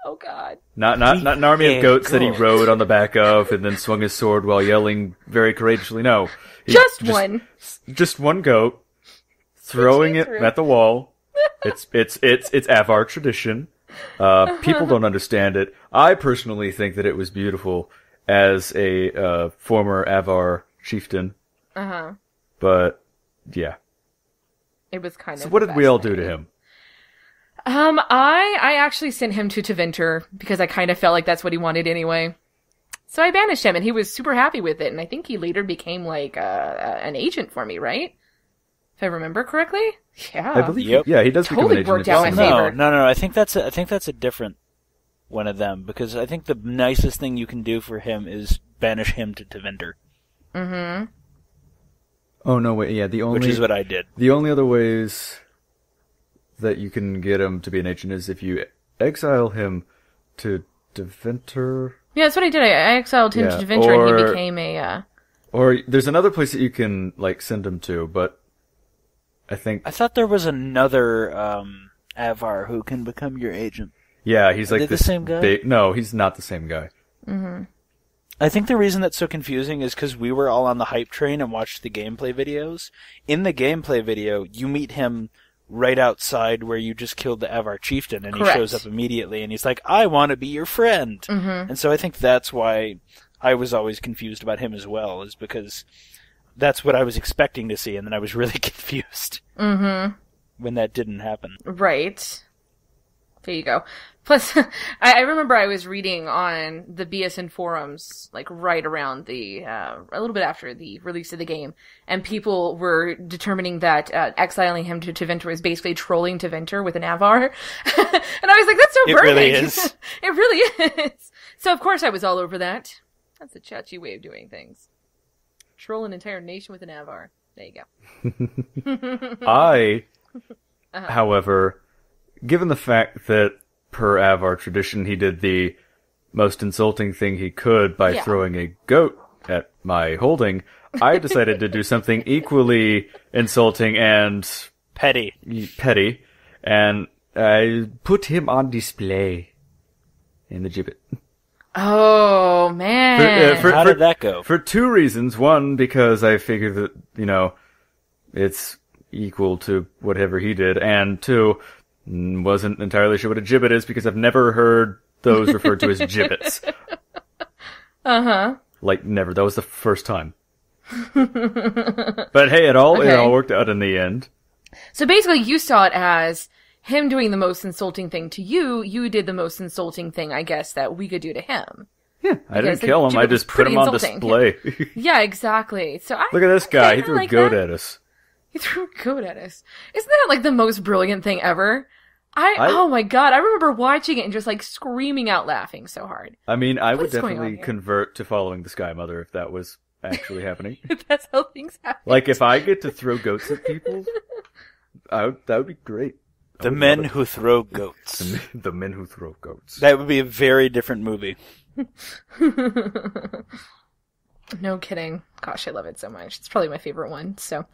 Oh god. Not an army of goats that he rode on the back of and then swung his sword while yelling very courageously. No. Just one. Just one goat, throwing it at the wall. It's Avar tradition. People don't understand it. I personally think that it was beautiful as a former Avar chieftain. But yeah. It was kind of. So what did we all do to him? I actually sent him to Tevinter because I kind of felt like that's what he wanted anyway. So I banished him, and he was super happy with it. And I think he later became like an agent for me, right? If I remember correctly. Yeah. I believe. Yep. Yeah, he does Totally become an worked agent. out as my well. favor. No. I think that's a different one of them, because I think the nicest thing you can do for him is banish him to Tevinter. Mm-hmm. Oh no, wait. Yeah, Which is what I did. The only other ways that you can get him to be an agent is if you exile him to Deventer. Yeah, that's what I did. I exiled him to Tevinter, and he became a. Or there's another place that you can like send him to, but I thought there was another Avar who can become your agent. Yeah, he's like the same guy. No, he's not the same guy. Mm-hmm. I think the reason that's so confusing is because we were all on the hype train and watched the gameplay videos. In the gameplay video, you meet him right outside where you just killed the Avar chieftain, and Correct. he shows up immediately, and he's like, I want to be your friend. Mm-hmm. And so I think that's why I was always confused about him as well, is because that's what I was expecting to see, and then I was really confused when that didn't happen. Right. There you go. Plus, I remember I was reading on the BSN forums, like right around a little bit after the release of the game, and people were determining that exiling him to Tevinter is basically trolling Tevinter with an Avar. And I was like, that's so It perfect. really is. It really is. So of course I was all over that. That's a Chachi way of doing things. Troll an entire nation with an Avar. There you go. I, however, given the fact that per Avar tradition he did the most insulting thing he could by throwing a goat at my holding, I decided to do something equally insulting and petty, and I put him on display in the gibbet. Oh, man. How did that go? For two reasons. One, because I figured that, you know, it's equal to whatever he did. And two, wasn't entirely sure what a gibbet is because I've never heard those referred to as gibbets. Uh-huh. Like, never. That was the first time. But hey, it all worked out in the end. So basically you saw it as him doing the most insulting thing to you, you did the most insulting thing, I guess, that we could do to him. Yeah, I didn't kill him, I just put him on display. Yeah, exactly. So Look at this guy, he threw a goat at us. He threw a goat at us. Isn't that like the most brilliant thing ever? Oh my god, I remember watching it and just like screaming out laughing so hard. I mean, I would definitely convert to following the Sky Mother if that was actually happening. If that's how things happen. Like, if I get to throw goats at people, that would be great. The Men Who Throw Goats. The Men Who Throw Goats. That would be a very different movie. No kidding. Gosh, I love it so much. It's probably my favorite one, so.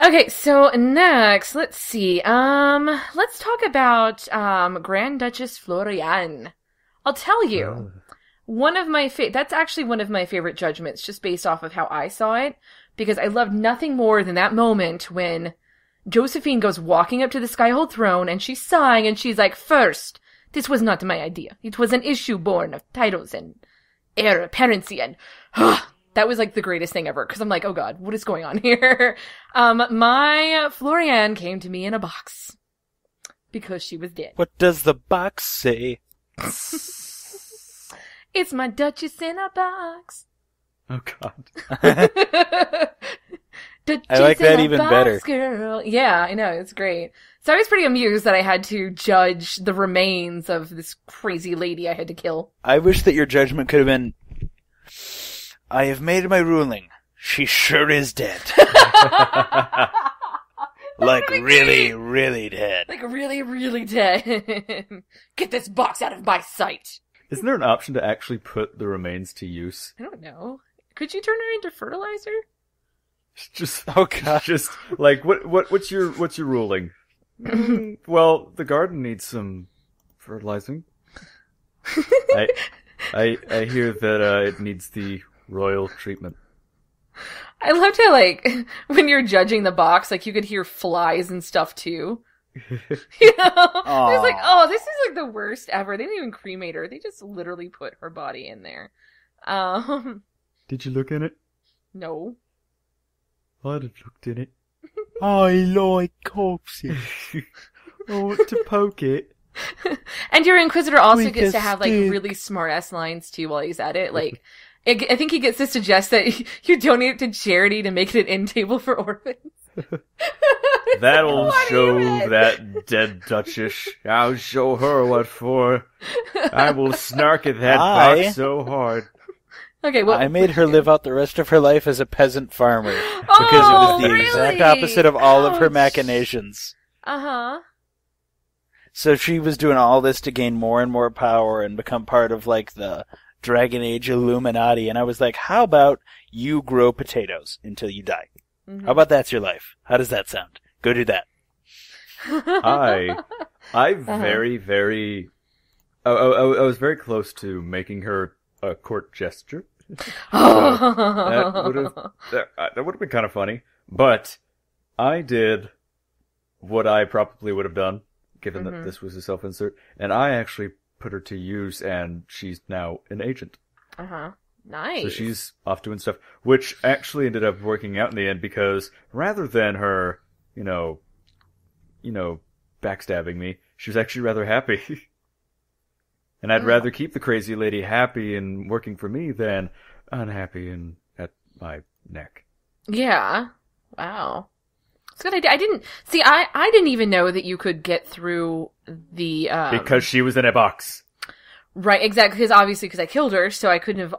Okay, so next, let's see. Let's talk about, Grand Duchess Florian. I'll tell you, that's actually one of my favorite judgments, just based off of how I saw it, because I loved nothing more than that moment when Josephine goes walking up to the Skyhold throne, and she's sighing, and she's like, "First, this was not my idea. It was an issue born of titles and heir apparency," and that was like the greatest thing ever, because I'm like, oh god, what is going on here? My Florian came to me in a box, because she was dead. What does the box say? It's my Duchess in a box. Oh god. I like that even better. Girl. Yeah, I know, it's great. So I was pretty amused that I had to judge the remains of this crazy lady I had to kill. I wish that your judgment could have been, I have made my ruling. She sure is dead. Like really, really dead. Like really, really dead. Get this box out of my sight. Isn't there an option to actually put the remains to use? I don't know. Could you turn her into fertilizer? Just just like what's your ruling? Well, the garden needs some fertilizing. I hear that it needs the royal treatment. I loved how, like, when you're judging the box, like, you could hear flies and stuff, too. You know? I was like, oh, this is, like, the worst ever. They didn't even cremate her. They just literally put her body in there. Did you look in it? No. I'd have looked in it. I like corpses. I want to poke it. And your Inquisitor also gets to have, like, really smart-ass lines, too, while he's at it. Like, I think he gets to suggest that you donate it to charity to make it an end table for orphans. That'll show that dead Duchess. I'll show her what for. I will snark at that box so hard. Okay, well, I made her live out the rest of her life as a peasant farmer. Because it was the exact opposite of all of her machinations. Uh-huh. So she was doing all this to gain more and more power and become part of, like, the Dragon Age Illuminati. And I was like, how about you grow potatoes until you die? Mm-hmm. How about that's your life? How does that sound? Go do that. I very, very... I was very close to making her a court gesture. That would have been kind of funny. But I did what I probably would have done, given that this was a self-insert, and I actually put her to use, and she's now an agent. Uh-huh. Nice. So she's off doing stuff, which actually ended up working out in the end, because rather than her, you know, backstabbing me, she was actually rather happy. And I'd rather keep the crazy lady happy and working for me than unhappy and at my neck. Yeah. Wow. It's a good idea. I didn't even know that you could get through the, Because she was in a box. Right, exactly, because I killed her, so I couldn't have,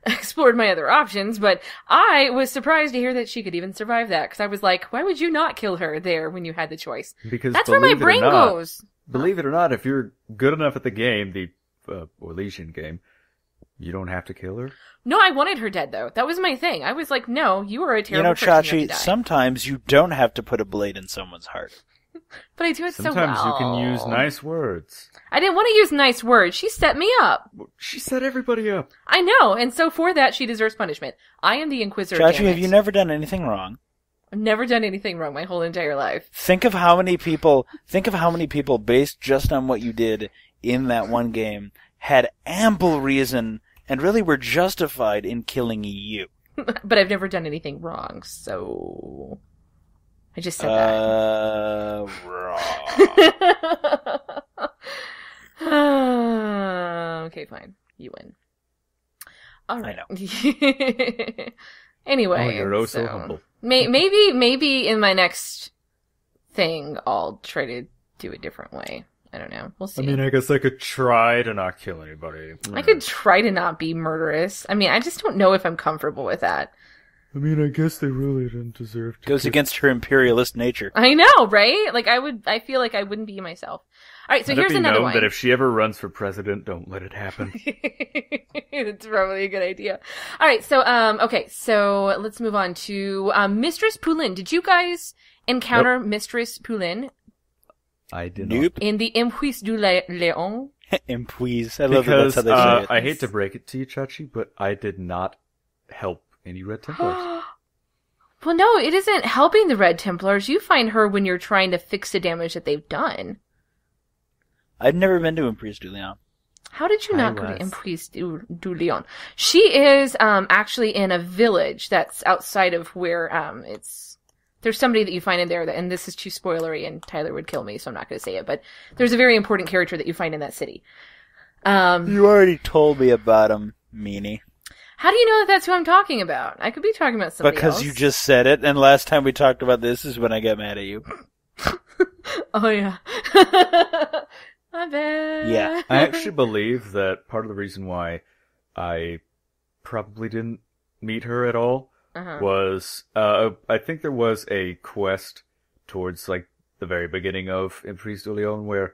explored my other options, but I was surprised to hear that she could even survive that, because I was like, why would you not kill her there when you had the choice? Because that's where my brain goes. Believe it or not, if you're good enough at the game, the Orlesian game, you don't have to kill her. No, I wanted her dead, though. That was my thing. I was like, no, you are a terrible person. Chachi, sometimes you don't have to put a blade in someone's heart. But I do it Sometimes so well. You can use nice words. I didn't want to use nice words. She set me up. She set everybody up. I know, and so for that, she deserves punishment. I am the Inquisitor. Chachi, have you never done anything wrong? I've never done anything wrong my whole entire life. Think of how many people, based just on what you did in that one game, had ample reason and really were justified in killing you. But I've never done anything wrong, so I just said that. Wrong. Okay, fine. You win. All right. I know. Anyway, you're so humble. Maybe in my next thing, I'll try to do a different way. I don't know. We'll see. I mean, I guess I could try to not kill anybody. I could try to not be murderous. I mean, I just don't know if I'm comfortable with that. I mean, I guess they really didn't deserve to. Goes against her imperialist nature. I know, right? Like, I feel like I wouldn't be myself. Alright, so here's another one. That if she ever runs for president, don't let it happen. That's probably a good idea. Alright, so, okay, so let's move on to, Mistress Poulin. Did you guys encounter Mistress Poulin? I did not. In the Impuis du Léon? Impuis. I love that's how they say it. I hate to break it to you, Chachi, but I did not help any Red Templars. Well, no, it isn't helping the Red Templars. You find her when you're trying to fix the damage that they've done. I've never been to Impuis du Léon. How did you not go to Impuis du Léon? She is actually in a village that's outside of where there's somebody that you find in there, and this is too spoilery, and Tyler would kill me, so I'm not going to say it, but there's a very important character that you find in that city. You already told me about him, meanie. How do you know that that's who I'm talking about? I could be talking about somebody else. Because you just said it, and last time we talked about this is when I got mad at you. Oh, yeah. My bad. Yeah. I actually believe that part of the reason why I probably didn't meet her at all was, I think there was a quest towards, like, the very beginning of Impuis du Léon where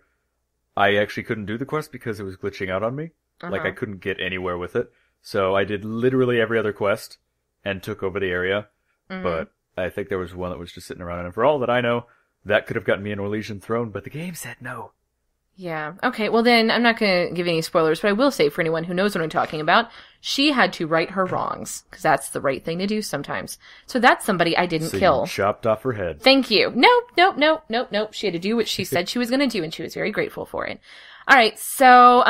I actually couldn't do the quest because it was glitching out on me. Like, I couldn't get anywhere with it. So I did literally every other quest and took over the area. But I think there was one that was just sitting around, and for all that I know, that could have gotten me an Orlesian throne, but the game said no. Yeah. Okay, well then, I'm not going to give any spoilers, but I will say for anyone who knows what I'm talking about, she had to right her wrongs, because that's the right thing to do sometimes. So that's somebody I didn't kill. You chopped off her head. Thank you. Nope. She had to do what she said she was going to do, and she was very grateful for it. Alright, so,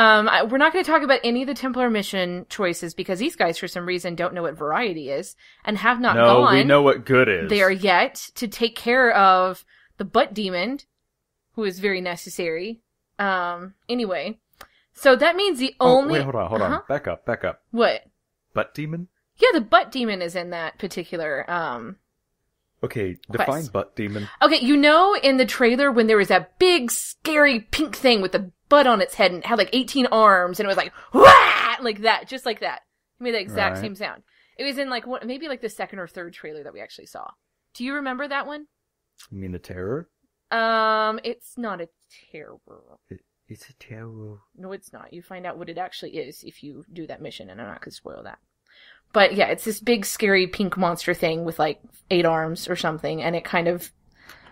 we're not going to talk about any of the Templar mission choices, because these guys, for some reason, don't know what variety is, and have not gone. No, we know what good is. There yet to take care of the butt demon, who is very necessary. Anyway. So that means the only... Wait, hold on. Back up. What? Butt demon? Yeah, the butt demon is in that particular, Okay, define quest. Butt demon. Okay, you know in the trailer when there was that big, scary pink thing with the butt on its head and it had like 18 arms and it was like, wah! Like that, just like that. It made the exact same sound. It was in like, maybe like the second or third trailer that we actually saw. Do you remember that one? You mean the terror? It's not a terror. It's a terror. No, it's not. You find out what it actually is if you do that mission, and I'm not going to spoil that. But yeah, it's this big, scary pink monster thing with like 8 arms or something, and it kind of...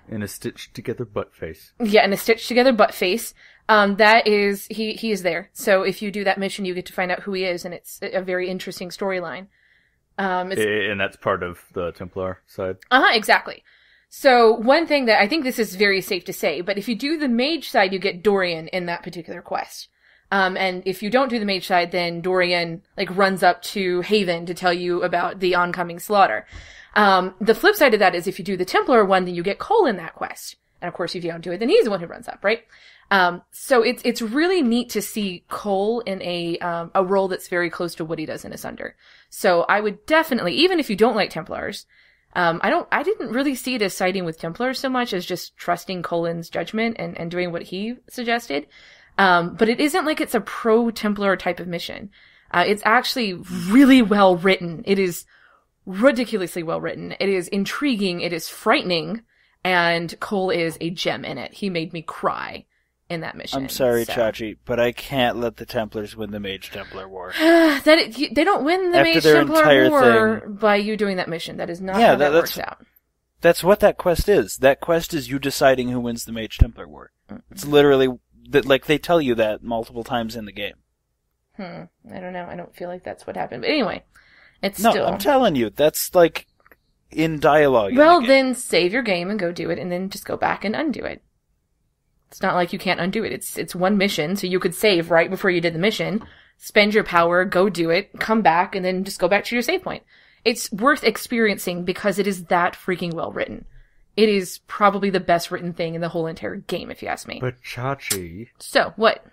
In a stitched together butt face. Yeah, in a stitched together butt face. That is, he is there. So if you do that mission, you get to find out who he is, and it's a very interesting storyline. And that's part of the Templar side? Exactly. So one thing that I think this is very safe to say, but if you do the mage side, you get Dorian in that particular quest. And if you don't do the mage side, then Dorian, like, runs up to Haven to tell you about the oncoming slaughter. The flip side of that is if you do the Templar one, then you get Cole in that quest. And of course, if you don't do it, then he's the one who runs up, right? So it's really neat to see Cole in a role that's very close to what he does in Asunder. So I would definitely, even if you don't like Templars, I didn't really see it as siding with Templars so much as just trusting Colin's judgment and doing what he suggested. But it isn't like it's a pro-Templar type of mission. It's actually really well written. It is ridiculously well written. It is intriguing. It is frightening. And Cole is a gem in it. He made me cry in that mission. I'm sorry, Chachi, but I can't let the Templars win the Mage Templar War. They don't win the Mage Templar War by you doing that mission. That is not how that works out. That's what that quest is. That quest is you deciding who wins the Mage Templar War. Mm-hmm. It's literally, like, they tell you that multiple times in the game. I don't know. I don't feel like that's what happened. But anyway, No, I'm telling you, that's, like, in dialogue. Well, then save your game and go do it, and then just go back and undo it. It's not like you can't undo it. It's one mission, so you could save right before you did the mission, spend your power, go do it, come back, and then just go back to your save point. It's worth experiencing because it is that freaking well written. It is probably the best written thing in the whole entire game, if you ask me. But Chachi... So, what?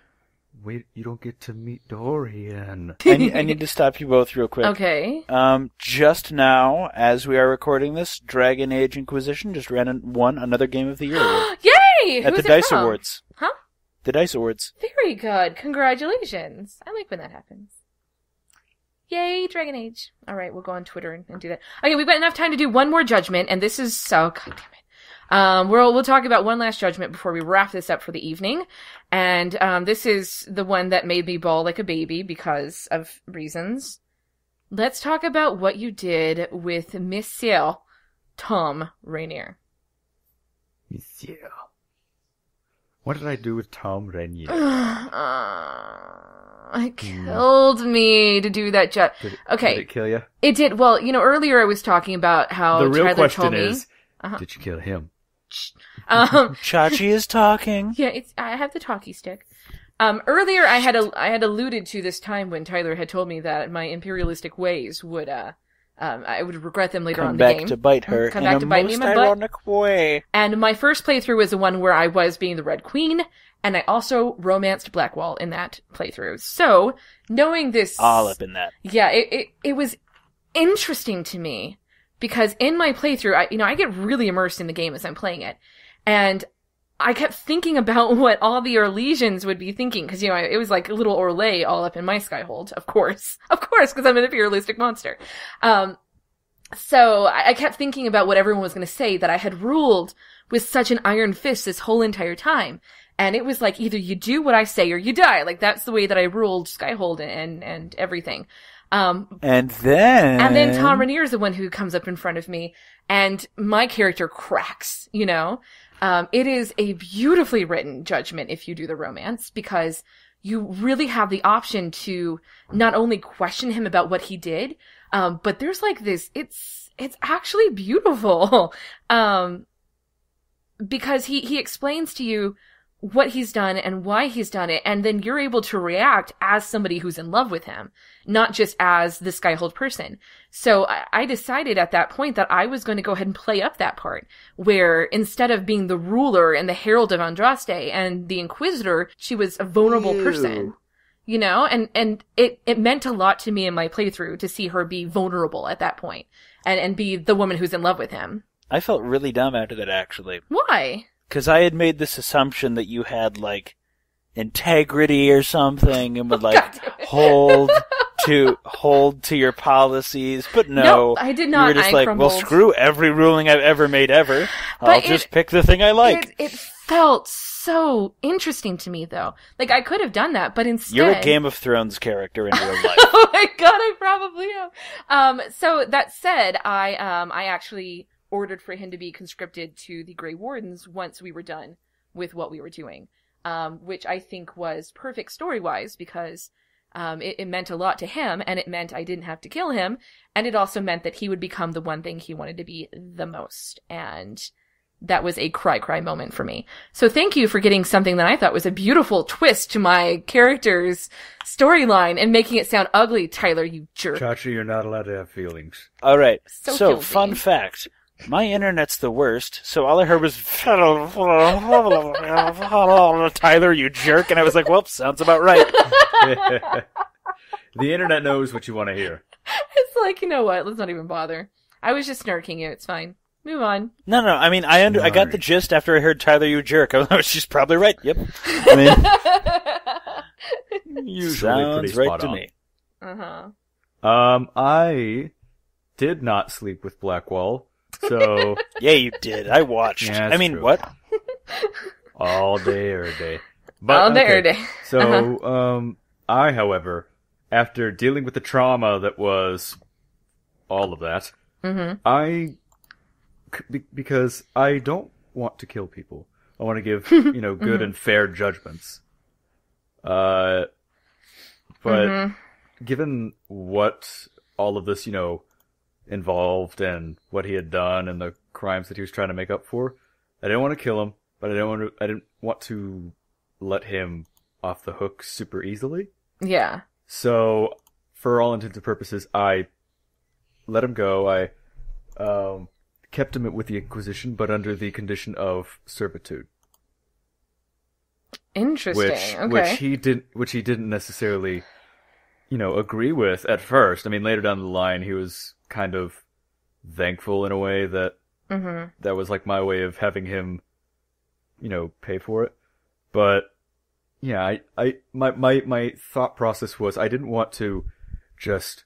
Wait, you don't get to meet Dorian. I need to stop you both real quick. Okay. Just now, as we are recording this, Dragon Age Inquisition just won another Game of the Year award. Yay! At the DICE Awards. Huh? The DICE Awards. Very good. Congratulations. I like when that happens. Yay, Dragon Age. Alright, we'll go on Twitter and do that. Okay, we've got enough time to do one more judgment, and this is so... God damn it. We'll talk about one last judgment before we wrap this up for the evening. And, this is the one that made me bawl like a baby because of reasons. Let's talk about what you did with Monsieur Tom Rainier. Monsieur. What did I do with Tom Rainier? It killed me to do that. Okay. Did it kill you? It did. Well, earlier I was talking about how the real Tyler question told me, is, did you kill him? Chachi is talking. Yeah, I have the talkie stick. Earlier I had alluded to this time when Tyler had told me that my imperialistic ways would, I would regret them later on in the game. Come back to bite her in a most ironic way. And my first playthrough was the one where I was being the Red Queen, and I also romanced Blackwall in that playthrough. So, knowing this... All up in that. Yeah, it was interesting to me. Because in my playthrough, I get really immersed in the game as I'm playing it. And I kept thinking about what all the Orlesians would be thinking. Because, it was like a little Orlais all up in my Skyhold. Of course. Of course, because I'm an imperialistic monster. So I kept thinking about what everyone was going to say, that I had ruled with such an iron fist this whole entire time. And it was like, either you do what I say or you die. Like, that's the way that I ruled Skyhold and everything. And then Tom Rainier is the one who comes up in front of me, and my character cracks, It is a beautifully written judgment if you do the romance, because you really have the option to not only question him about what he did, but there's like this, it's actually beautiful, because he explains to you what he's done and why he's done it, and then you're able to react as somebody who's in love with him, not just as the Skyhold person. So I decided at that point that I was going to go ahead and play up that part, where instead of being the ruler and the herald of Andraste and the Inquisitor, she was a vulnerable person. And it meant a lot to me in my playthrough to see her be vulnerable at that point, and be the woman who's in love with him. I felt really dumb after that, actually. Why? Because I had made this assumption that you had, like, integrity or something and would, like, hold to your policies. But no, I did not. You were just like, well, screw every ruling I've ever made ever. I'll just pick the thing I like. It felt so interesting to me, though. Like, I could have done that, but instead... You're a Game of Thrones character in real life. Oh my god, I probably am. So, that said, I actually... ordered for him to be conscripted to the Grey Wardens once we were done with what we were doing, which I think was perfect story-wise, because it meant a lot to him, and it meant I didn't have to kill him, and it also meant that he would become the one thing he wanted to be the most, and that was a cry moment for me. So thank you for getting something that I thought was a beautiful twist to my character's storyline and making it sound ugly, Tyler, you jerk. Chachi, you're not allowed to have feelings. Alright, so fun fact. My internet's the worst, so all I heard was, Tyler, you jerk, and I was like, well, sounds about right. The internet knows what you want to hear. It's like, you know what, let's not even bother. I was just snarking you, it's fine. Move on. No, I mean, I got the gist after I heard Tyler, you jerk. I was she's probably right, yep. I mean, usually sounds pretty right spot to on. me. Uh-huh. I did not sleep with Blackwall, so... Yeah, you did. I watched. Yeah, I mean, true. what? All day, every day. But, All day, every day. So, I, however, after dealing with the trauma that was all of that, because I don't want to kill people. I want to give, good and fair judgments. But given what all of this, involved and what he had done and the crimes that he was trying to make up for, I didn't want to kill him, but I didn't want to let him off the hook super easily. Yeah. So, for all intents and purposes, I let him go. I kept him with the Inquisition, but under the condition of servitude. Interesting. Which he didn't necessarily, agree with at first. I mean, later down the line, he was kind of thankful in a way that that was like my way of having him, pay for it. But yeah, my thought process was I didn't want to just,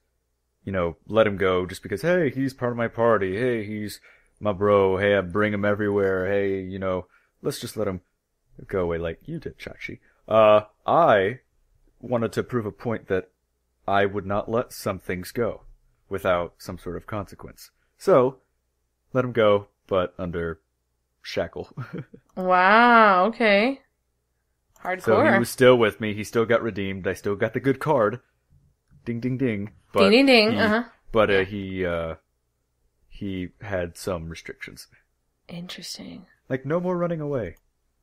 let him go just because, hey, he's part of my party. Hey, he's my bro. Hey, I bring him everywhere. Hey, let's just let him go away like you did, Chachi. I wanted to prove a point that I would not let some things go without some sort of consequence. So, let him go, but under shackle. Wow, okay. Hardcore. So he was still with me. He still got redeemed. I still got the good card. Ding, ding, ding. But ding, ding, ding. But he had some restrictions. Interesting. Like, no more running away.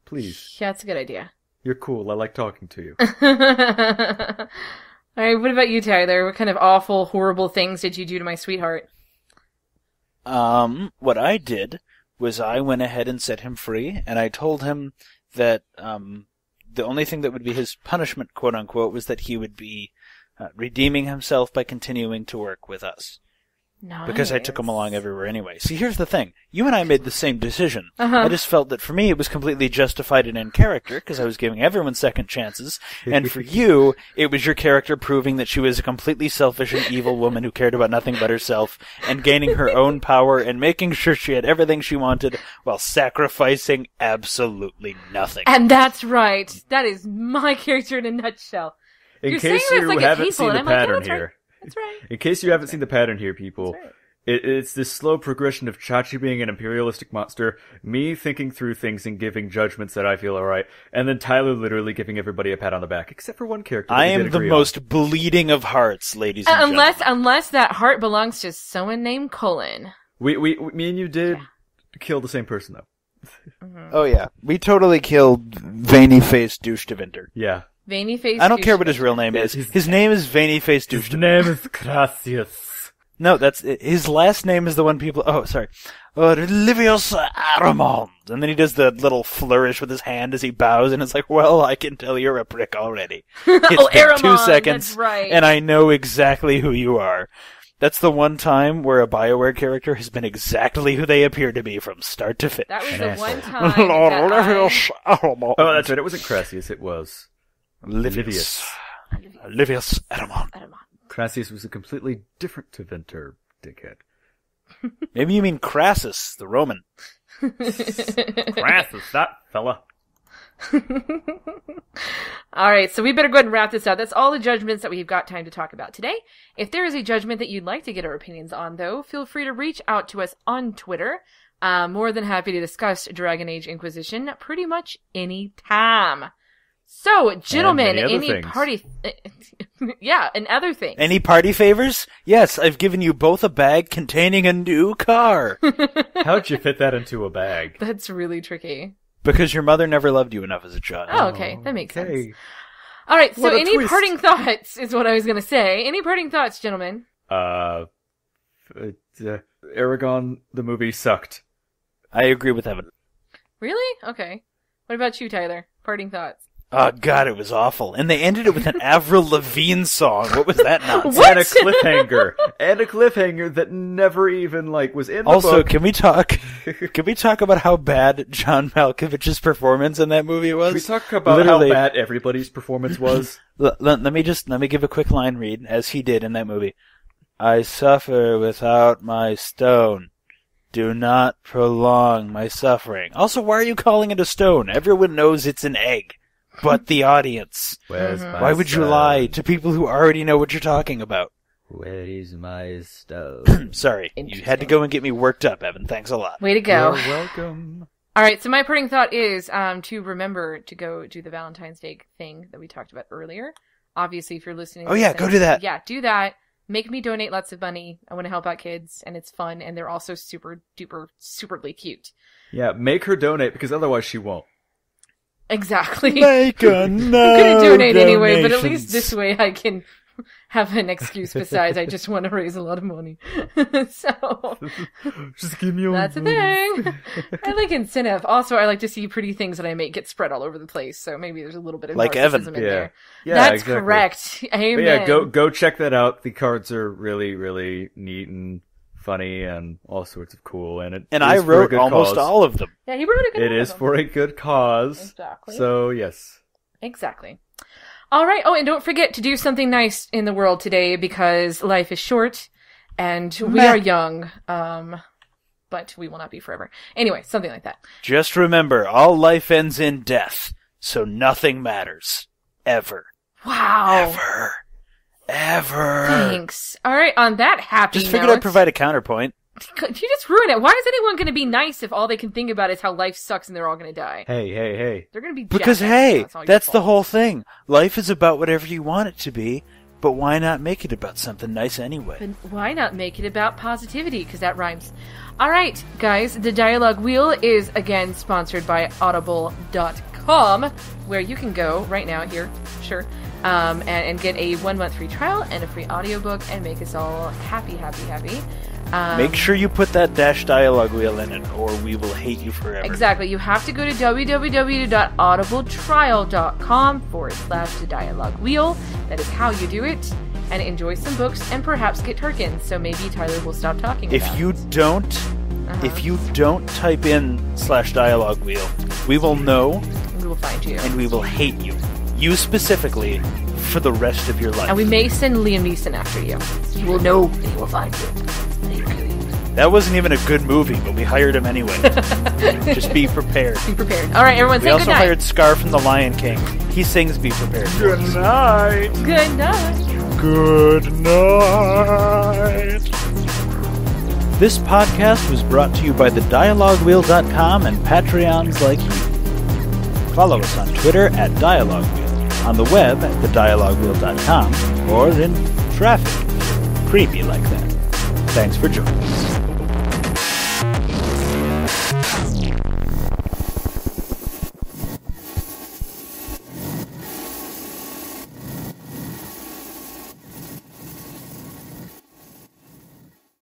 Please. Yeah, that's a good idea. You're cool. I like talking to you. All right, what about you, Tyler? What kind of awful, horrible things did you do to my sweetheart? What I did was I went ahead and set him free, and I told him that the only thing that would be his punishment, quote unquote, was that he would be redeeming himself by continuing to work with us. Nice. Because I took him along everywhere anyway. See, here's the thing. You and I made the same decision. I just felt that for me it was completely justified and in character, because I was giving everyone second chances. And for you, it was your character proving that she was a completely selfish and evil woman who cared about nothing but herself, and gaining her own power and making sure she had everything she wanted while sacrificing absolutely nothing. And that's right. That is my character in a nutshell. In case you haven't seen the pattern here. That's right. In case you haven't seen the pattern here, people, it's this slow progression of Chachi being an imperialistic monster, me thinking through things and giving judgments that I feel are right, and then Tyler literally giving everybody a pat on the back, except for one character. I am the most bleeding of hearts, ladies and gentlemen. Unless that heart belongs to someone named Colin. Me and you did kill the same person, though. Oh yeah, we totally killed veiny-faced douche de Winter. Yeah. Veiny face. I don't care what his real name is. His name is Veiny Face Douche. His name is Gracias. No, that's his last name is the one people. Oh, sorry. Livius Aramond. And then he does the little flourish with his hand as he bows, and it's like, well, I can tell you're a prick already. It's been Aramond, 2 seconds, that's right. And I know exactly who you are. That's the one time where a BioWare character has been exactly who they appear to be from start to finish. That was the one time that Oh, that's right. It wasn't Crassius. It was Livius Aramond. Crassius was a completely different Tevinter, dickhead. Maybe you mean Crassus, the Roman. Crassus, that fella. Alright, so we better go ahead and wrap this up. That's all the judgments that we've got time to talk about today. If there is a judgment that you'd like to get our opinions on, though, feel free to reach out to us on Twitter. More than happy to discuss Dragon Age Inquisition pretty much any time. So, gentlemen, any party... yeah, and other things. Any party favors? Yes, I've given you both a bag containing a new car. How'd you fit that into a bag? That's really tricky. Because your mother never loved you enough as a child. Oh, okay. That makes sense. All right, so any parting thoughts is what I was going to say. Any parting thoughts, gentlemen? Aragon, the movie, sucked. I agree with Evan. Really? Okay. What about you, Tyler? Parting thoughts? Oh, God, it was awful. And they ended it with an Avril Lavigne song. What was that nonsense? What? And a cliffhanger. And a cliffhanger that never even, was in the also, book. can we talk about how bad John Malkovich's performance in that movie was? Can we talk about how bad everybody's performance was? Let me give a quick line read, as he did in that movie. I suffer without my stone. Do not prolong my suffering. Also, why are you calling it a stone? Everyone knows it's an egg. But the audience. Where's my Why would you lie to people who already know what you're talking about? Where is my stone? Sorry, you had to go and get me worked up, Evan. Thanks a lot. Way to go. You're welcome. All right, so my parting thought is to remember to go do the Valentine's Day thing that we talked about earlier. Obviously, if you're listening... Oh, yeah, go do that. Yeah, do that. Make me donate lots of money. I want to help out kids, and it's fun, and they're also super duper superly cute. Yeah, make her donate, because otherwise she won't. Exactly. Make a I'm gonna donate anyway, but at least this way I can have an excuse besides I just want to raise a lot of money. So just give me that's the thing. I like incentive. Also, I like to see pretty things that I make get spread all over the place. So maybe there's a little bit of like narcissism Evan. in there. Yeah, that's exactly. correct. Amen. But yeah, go check that out. The cards are really, really neat and funny and all sorts of cool. And I wrote almost all of them. Yeah, he wrote a good one. It is for a good cause. Exactly. So, yes. Exactly. All right. Oh, and don't forget to do something nice in the world today because life is short and we are young. But we will not be forever. Anyway, something like that. Just remember, all life ends in death, so nothing matters. Ever. Wow. Ever. Thanks. All right, on that happy Just figured note, I'd provide a counterpoint. You just ruined it. Why is anyone going to be nice if all they can think about is how life sucks and they're all going to die? Hey. They're going to be Because, jackasses. hey, that's the whole thing. Life is about whatever you want it to be, but why not make it about something nice anyway? But why not make it about positivity? Because that rhymes. All right, guys, the Dialogue Wheel is, again, sponsored by Audible.com, where you can go right now here, sure, and get a 1-month free trial and a free audiobook and make us all happy. Make sure you put that -dialogue wheel in it, or we will hate you forever. Exactly. You have to go to www.audibletrial.com/the Dialogue Wheel. That is how you do it. And enjoy some books and perhaps get Turkins. So maybe Tyler will stop talking about If you don't type in /dialogue wheel, we will know. we will find you. And we will hate you. You specifically for the rest of your life. And we may send Liam Neeson after you. He will know and he will find you. And he'll kill you. That wasn't even a good movie, but we hired him anyway. Just be prepared. Be prepared. All right, everyone, say good night. We also hired Scar from The Lion King. He sings Be Prepared. Good night. Good night. Good night. This podcast was brought to you by thedialoguewheel.com and Patreons like you. Follow us on Twitter at DialogueWheel, on the web at thedialoguewheel.com, or in traffic. Creepy like that. Thanks for joining us.